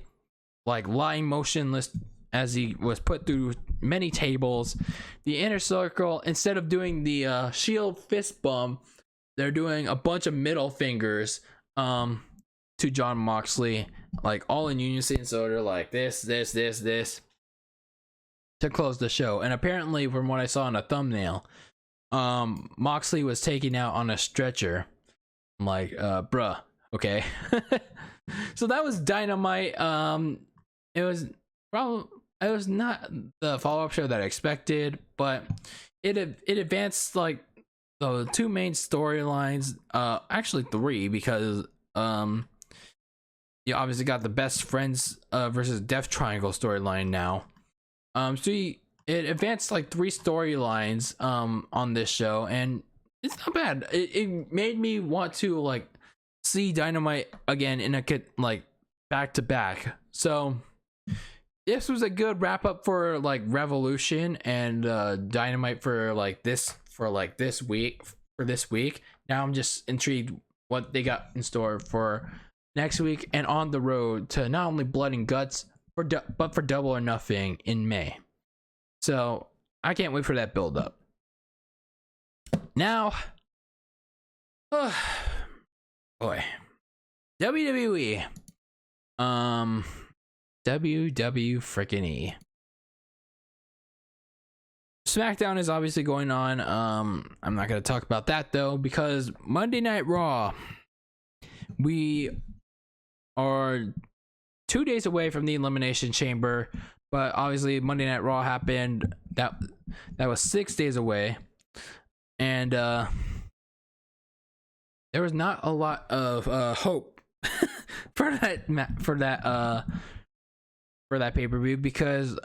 like lying motionless as he was put through many tables. The Inner Circle, instead of doing the Shield fist bump, they're doing a bunch of middle fingers to Jon Moxley, like all in unison. So they're like this to close the show. And apparently, from what I saw in a thumbnail, Moxley was taken out on a stretcher. I'm like, bruh, okay. So that was Dynamite. It was not the follow-up show that I expected, but it advanced like the two main storylines, actually three, because you obviously got the Best Friends versus Death Triangle storyline now. So it advanced like three storylines on this show, and it's not bad. It made me want to like see Dynamite again in a like back to back. So this was a good wrap up for like Revolution and Dynamite for this week. Now I'm just intrigued what they got in store for next week and on the road to not only Blood and Guts but for Double or Nothing in May. So I can't wait for that build up. Now, boy, WWE, WW freaking E. SmackDown is obviously going on. I'm not going to talk about that though, because Monday Night Raw, we are 2 days away from the Elimination Chamber, but obviously Monday Night Raw happened. That was 6 days away, and there was not a lot of hope for that pay-per-view, because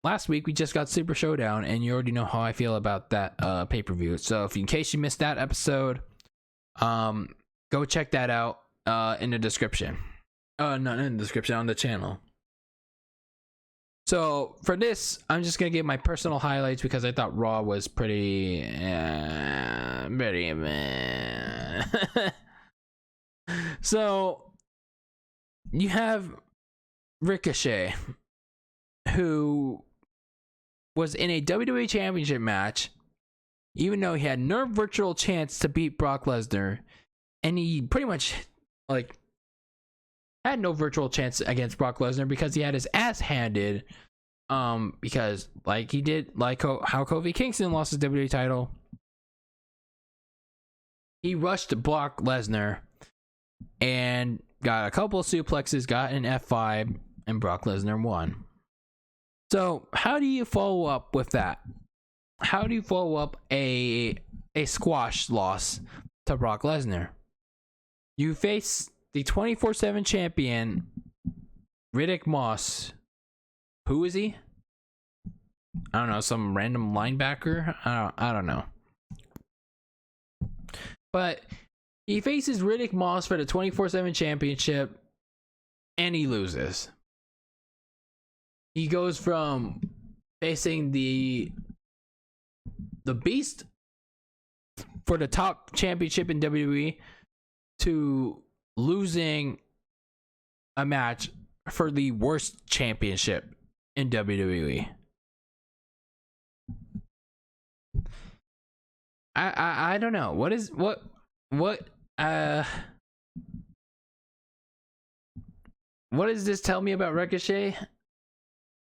last week we just got Super Showdown, and you already know how I feel about that pay-per-view. So in case you missed that episode, go check that out in the description. Not in the description, on the channel. So for this, I'm just gonna give my personal highlights because I thought Raw was pretty So you have Ricochet, who was in a WWE Championship match, even though he had no virtual chance to beat Brock Lesnar, and he pretty much like had no virtual chance against Brock Lesnar because he had his ass handed, because like he did, like how Kofi Kingston lost his WWE title, he rushed Brock Lesnar and got a couple of suplexes, got an F5, and Brock Lesnar won. So how do you follow up with that? How do you follow up a a squash loss to Brock Lesnar. You face the 24/7 champion, Riddick Moss. Who is he? I don't know, some random linebacker? I don't know. But he faces Riddick Moss for the 24/7 championship, and he loses. He goes from facing the Beast for the top championship in WWE to losing a match for the worst championship in WWE. I don't know. What does this tell me about Ricochet?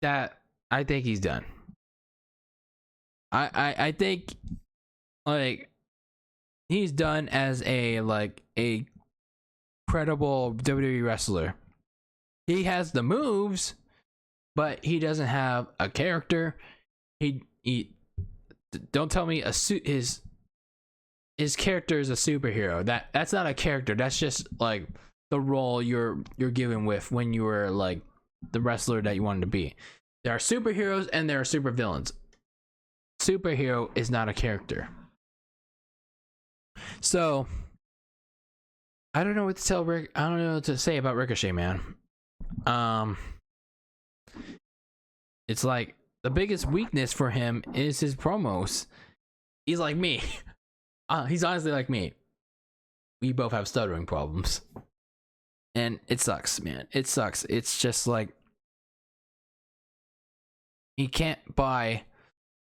That I think he's done. I think like he's done as a credible WWE wrestler. He has the moves, but he doesn't have a character. He don't tell me his character is a superhero. That's not a character. That's just like the role you're given with when you were like the wrestler that you wanted to be. There are superheroes and there are supervillains. Superhero is not a character. So I don't know what to tell Rick. I don't know what to say about Ricochet, man. It's like the biggest weakness for him is his promos. He's like me. He's honestly like me. We both have stuttering problems. And it sucks, man. It sucks. It's just like he can't buy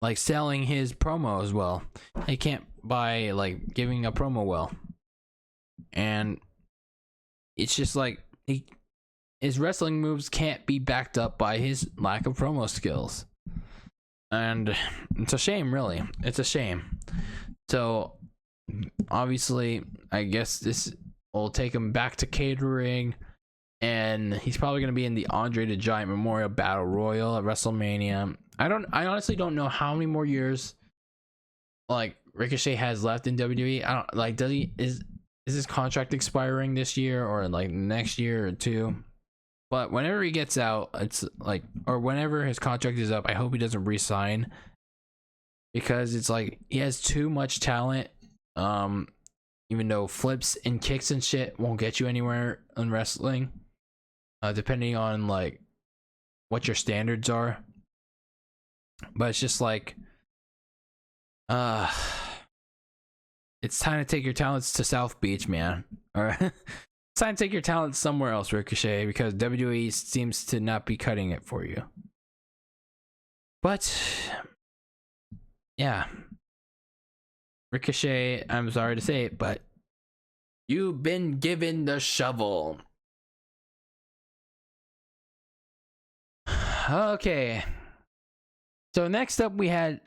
like selling his promos well. He can't buy like giving a promo well. And it's just like his wrestling moves can't be backed up by his lack of promo skills. And it's a shame, really. It's a shame. So obviously, I guess this will take him back to catering, and he's probably going to be in the Andre the Giant Memorial Battle Royal at WrestleMania. I honestly don't know how many more years like Ricochet has left in WWE. I don't like. Is his contract expiring this year or like next year or two? But whenever he gets out, it's like, or whenever his contract is up, I hope he doesn't re-sign, because it's like he has too much talent. Even though flips and kicks and shit won't get you anywhere in wrestling, depending on like what your standards are. But it's just like, it's time to take your talents to South Beach, man. Or it's time to take your talents somewhere else, Ricochet, because WWE seems to not be cutting it for you. But yeah, Ricochet, I'm sorry to say it, but you've been given the shovel. Okay. So next up we had,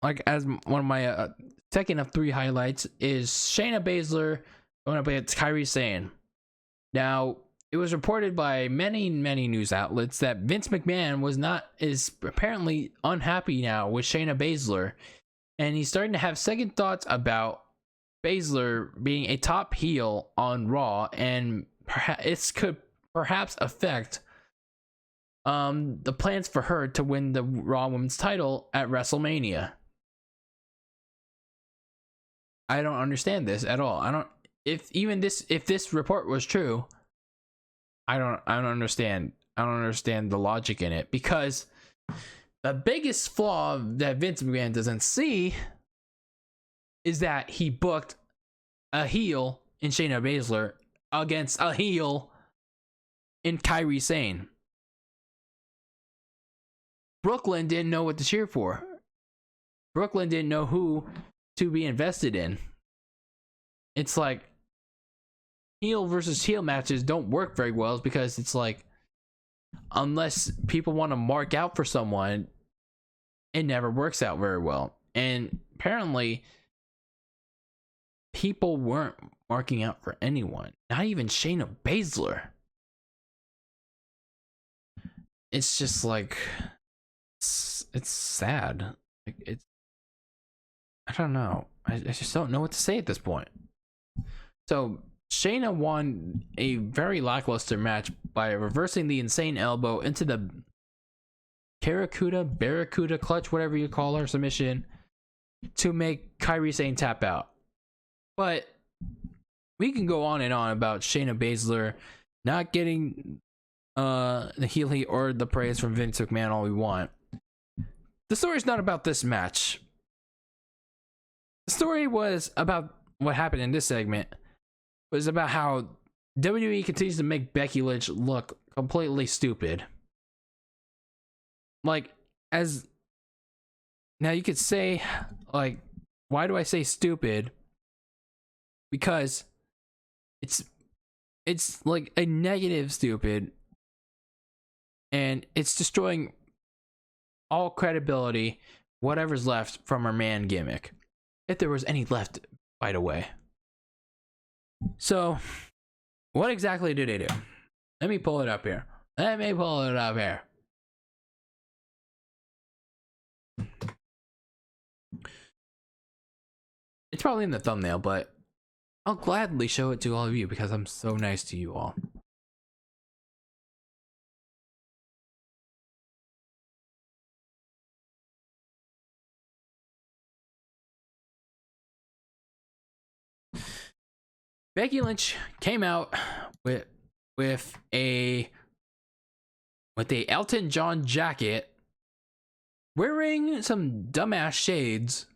like, as one of my second of three highlights is Shayna Baszler going up against Kairi Sane. Now, it was reported by many news outlets that Vince McMahon is apparently unhappy now with Shayna Baszler, and he's starting to have second thoughts about Baszler being a top heel on Raw, and it could perhaps affect the plans for her to win the Raw Women's title at WrestleMania. I don't understand this at all. If this report was true, I don't understand. I don't understand the logic in it, because the biggest flaw that Vince McMahon doesn't see is that he booked a heel in Shayna Baszler against a heel in Kairi Sane. Brooklyn didn't know what to cheer for. Brooklyn didn't know who to be invested in. It's like heel versus heel matches don't work very well, because it's like, unless people want to mark out for someone, it never works out very well. And apparently people weren't marking out for anyone, not even Shayna Baszler. It's just like, it's sad. Like, I don't know. I just don't know what to say at this point. So Shayna won a very lackluster match by reversing the insane elbow into the Barracuda clutch, whatever you call her, submission to make Kairi Sane tap out. But we can go on and on about Shayna Baszler not getting the heel heat or the praise from Vince McMahon all we want. The story's not about this match. The story was about what happened in this segment. It was about how WWE continues to make Becky Lynch look completely stupid. Like, as now you could say, like, why do I say stupid? Because it's like a negative stupid, and it's destroying all credibility, whatever's left from her man gimmick, if there was any left, by the way. So what exactly did they do? Let me pull it up here. It's probably in the thumbnail, but I'll gladly show it to all of you because I'm so nice to you all. Becky Lynch came out with a Elton John jacket, wearing some dumbass shades,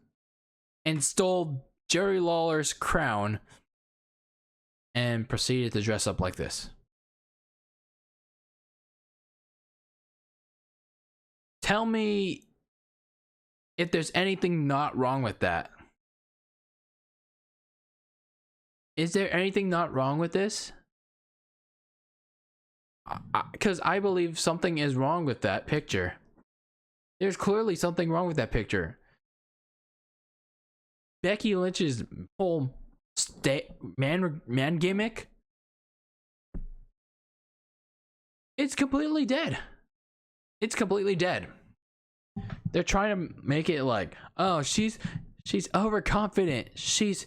and stole Jerry Lawler's crown and proceeded to dress up like this. Tell me if there's anything not wrong with that. Is there anything not wrong with this? Because I believe something is wrong with that picture. There's clearly something wrong with that picture. Becky Lynch's whole man gimmick, it's completely dead. It's completely dead. They're trying to make it like, oh, she's overconfident. She's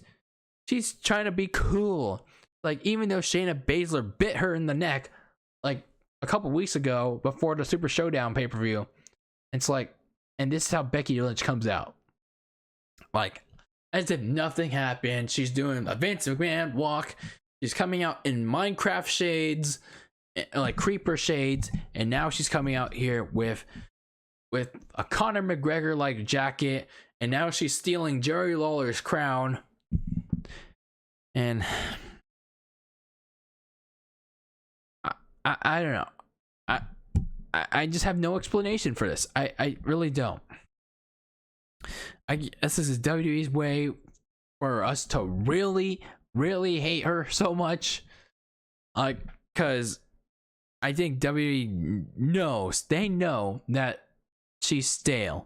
trying to be cool. Like, even though Shayna Baszler bit her in the neck like a couple weeks ago before the Super Showdown pay-per-view, it's like, and this is how Becky Lynch comes out. Like, as if nothing happened. She's doing a Vince McMahon walk. She's coming out in Minecraft shades, like creeper shades, and now she's coming out here with a Conor McGregor like jacket, and now she's stealing Jerry Lawler's crown. And I don't know. I just have no explanation for this. I really don't. I guess this is WWE's way for us to really, really hate her so much. Like, cause I think WWE knows, they know that she's stale.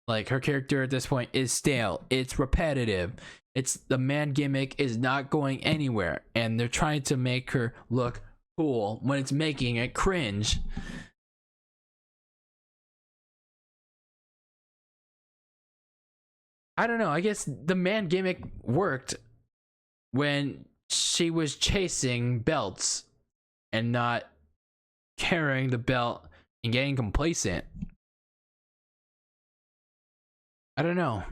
Like, her character at this point is stale. It's repetitive. It's the man gimmick is not going anywhere, and they're trying to make her look cool when it's making it cringe. I don't know. I guess the man gimmick worked when she was chasing belts and not carrying the belt and getting complacent. I don't know.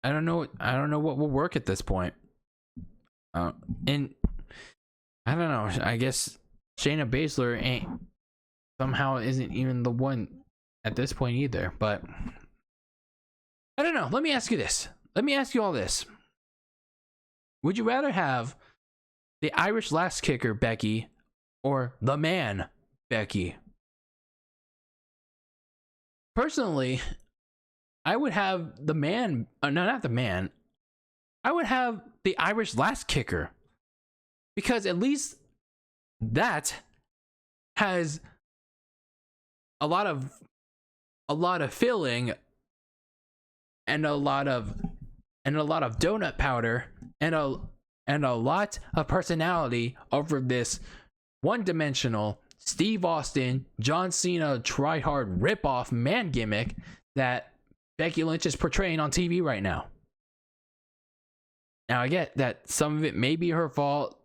I don't know what will work at this point. And I don't know. I guess Shayna Baszler somehow isn't even the one at this point either. But I don't know. Let me ask you this. Let me ask you all this. Would you rather have the Irish Lass Kicker Becky or the man Becky? Personally, I would have the man. No, not the man. I would have the Irish Lass Kicker, because at least that has a lot of filling and a lot of donut powder and a lot of personality over this one-dimensional Steve Austin, John Cena try-hard rip-off man gimmick that Becky Lynch is portraying on TV right now. Now, I get that some of it may be her fault,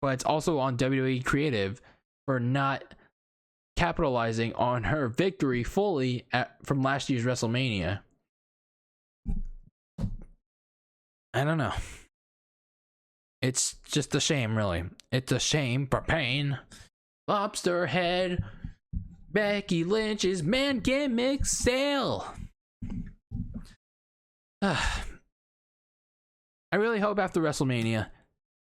but it's also on WWE Creative for not capitalizing on her victory fully from last year's WrestleMania. I don't know. It's just a shame, really. It's a shame for pain. Lobster head. Becky Lynch's man gimmick sale. I really hope after WrestleMania,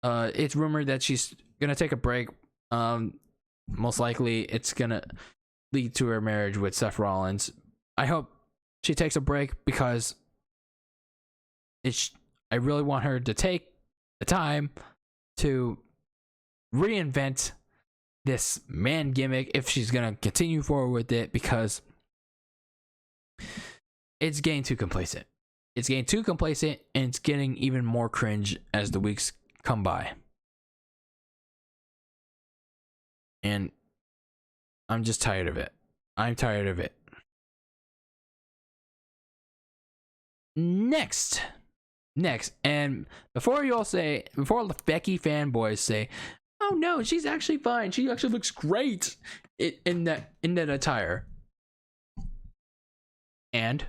it's rumored that she's gonna take a break. Most likely it's gonna lead to her marriage with Seth Rollins. I hope she takes a break because I really want her to take the time to reinvent this man gimmick if she's gonna continue forward with it, because it's getting too complacent. It's getting too complacent, and it's getting even more cringe as the weeks come by. And I'm just tired of it. I'm tired of it. Next, and before the Becky fanboys say, "Oh no, she's actually fine. She actually looks great in that attire." And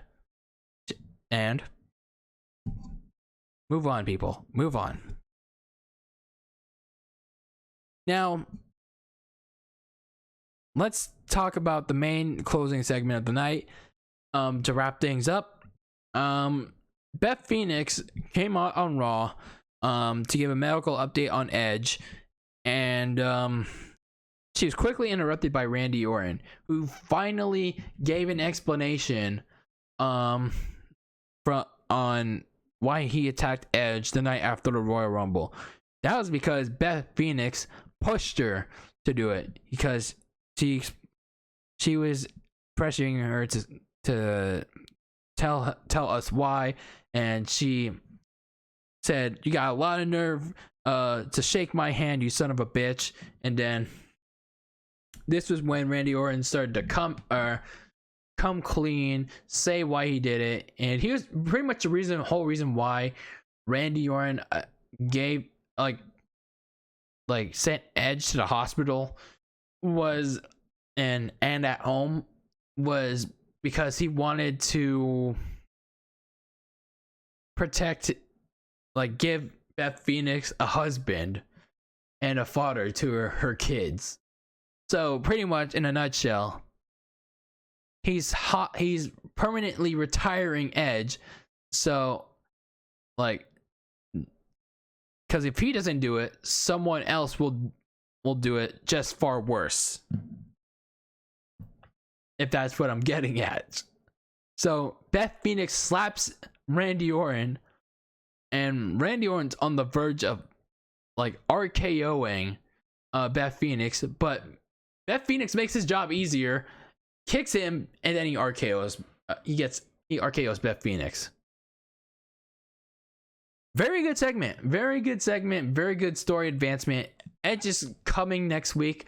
move on, people. Move on. Now, let's talk about the main closing segment of the night. To wrap things up, Beth Phoenix came out on Raw to give a medical update on Edge, and she was quickly interrupted by Randy Orton, who finally gave an explanation on why he attacked Edge the night after the Royal Rumble. That was because Beth Phoenix pushed her to do it, because she was pressuring her to tell us why, and she said, "You got a lot of nerve to shake my hand, you son of a bitch." And then this was when Randy Orton started to come clean, say why he did it, and he was pretty much the whole reason why Randy Orton gave sent Edge to the hospital was and at home, was because he wanted to protect, give Beth Phoenix a husband and a father to her kids. So pretty much in a nutshell, he's permanently retiring Edge. So because if he doesn't do it, someone else will do it just far worse, if that's what I'm getting at. So Beth Phoenix slaps Randy Orton, and Randy Orton's on the verge of RKOing Beth Phoenix, but Beth Phoenix makes his job easier, kicks him, and then he RKOs. He RKOs Beth Phoenix. Very good segment. Very good story advancement. Edge is coming next week.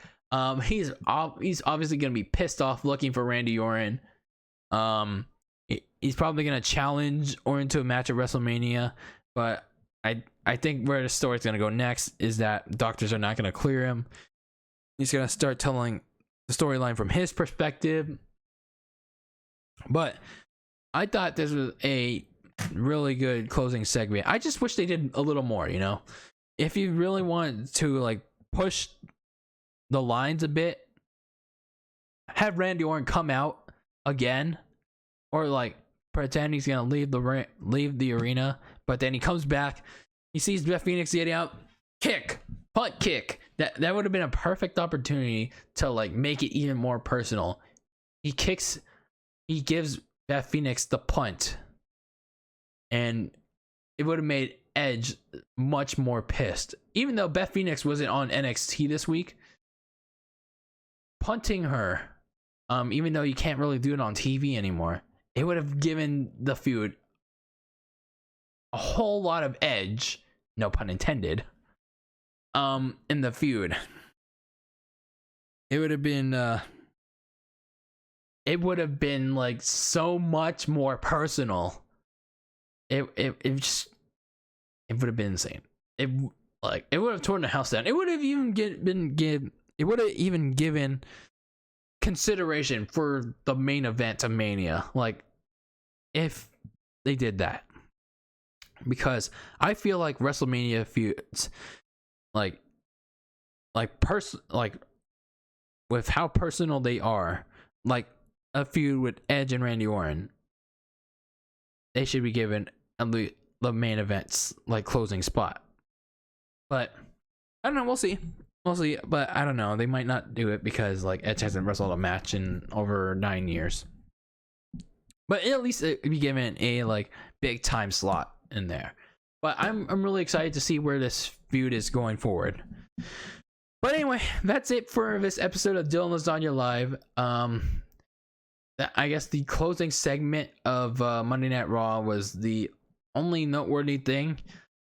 He's obviously gonna be pissed off looking for Randy Orton. He's probably gonna challenge Orton to a match at WrestleMania, but I think where the story's gonna go next is that doctors are not gonna clear him. He's gonna start telling the storyline from his perspective. But I thought this was a really good closing segment. I just wish they did a little more, if you really want to push the lines a bit, have Randy Orton come out again, or pretend he's gonna leave the arena, but then he comes back, he sees Beth Phoenix getting out, punt kick. That would have been a perfect opportunity to make it even more personal. He gives Beth Phoenix the punt, and it would have made Edge much more pissed. Even though Beth Phoenix wasn't on NXT this week, punting her, even though you can't really do it on TV anymore, it would have given the feud a whole lot of edge, no pun intended, in the feud. It would have been it would have been like so much more personal. It would have been insane. It would have torn the house down. It would have even given consideration for the main event of Mania, like if they did that, because I feel like WrestleMania feuds, like with how personal they are, like a feud with Edge and Randy Orton, they should be given the main event's like closing spot. But I don't know, we'll see, but I don't know, they might not do it because like Edge hasn't wrestled a match in over 9 years, but at least it be given a like big time slot in there. But I'm really excited to see where this feud is going forward. But anyway, that's it for this episode of Dylan Lasagna Live. I guess the closing segment of Monday Night Raw was the only noteworthy thing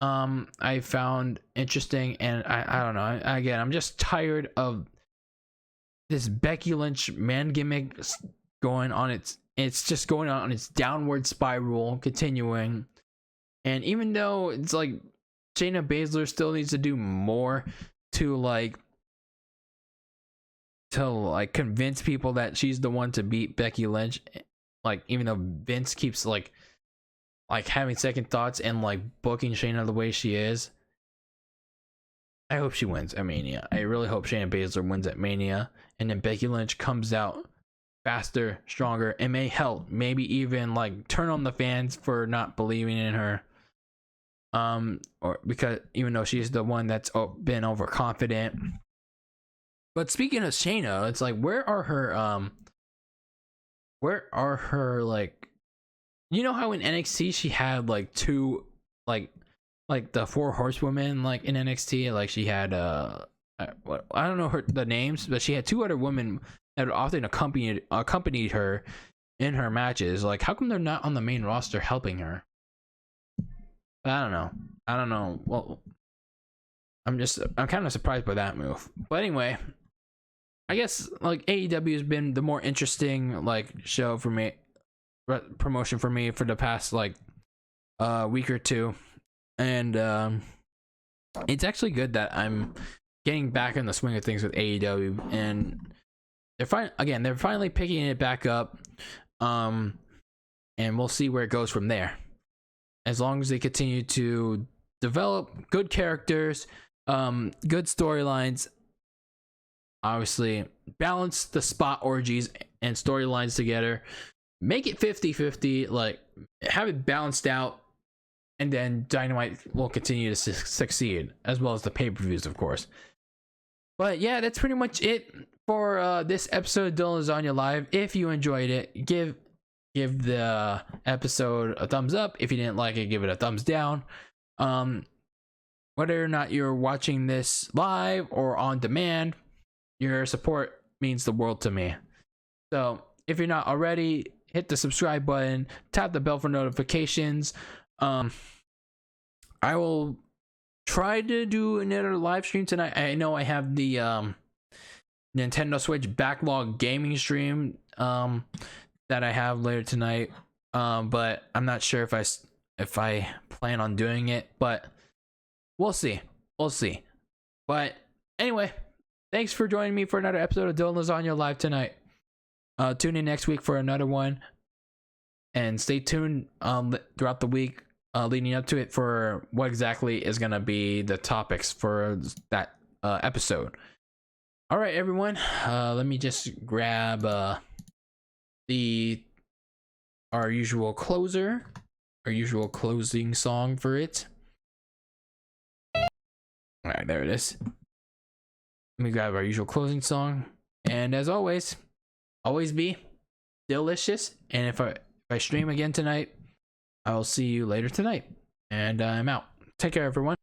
I found interesting, and I don't know. Again, I'm just tired of this Becky Lynch man gimmick going on it's just going on its downward spiral, continuing. And even though it's like Shayna Baszler still needs to do more to convince people that she's the one to beat Becky Lynch, like even though Vince keeps like having second thoughts and like booking Shayna the way she is, I hope she wins at Mania. I really hope Shayna Baszler wins at Mania, and then Becky Lynch comes out faster, stronger, and may help, maybe even like turn on the fans for not believing in her. Or because even though she's the one that's been overconfident. But speaking of Shayna, it's like where are her like, you know how in NXT she had like two like the 4 horsewomen like in NXT, like she had I don't know the names, but she had 2 other women that often accompanied her in her matches. Like how come they're not on the main roster helping her? I don't know. Well, I'm kind of surprised by that move. But anyway, I guess like AEW has been the more interesting like show for me, promotion for me for the past like week or two, and it's actually good that I'm getting back in the swing of things with AEW, and they're finally picking it back up, and we'll see where it goes from there. As long as they continue to develop good characters, good storylines, obviously balance the spot orgies and storylines together, make it 50-50, like have it balanced out, and then Dynamite will continue to succeed, as well as the pay-per-views, of course. But yeah, that's pretty much it for this episode of Dylan Lasagna Live. If you enjoyed it, give the episode a thumbs up. If you didn't like it, give it a thumbs down. Whether or not you're watching this live or on demand, your support means the world to me. So if you're not already, hit the subscribe button, tap the bell for notifications. I will try to do another live stream tonight. I know I have the Nintendo Switch backlog gaming stream that I have later tonight, but I'm not sure if I plan on doing it, but we'll see. But anyway, thanks for joining me for another episode of Dylan Lasagna Live tonight. Tune in next week for another one, and stay tuned throughout the week leading up to it for what exactly is going to be the topics for that episode. All right, everyone, let me just grab our usual closing song for it. All right, there it is. Let me grab our usual closing song, and as always be delicious. And if I stream again tonight, I will see you later tonight, and I'm out. Take care, everyone.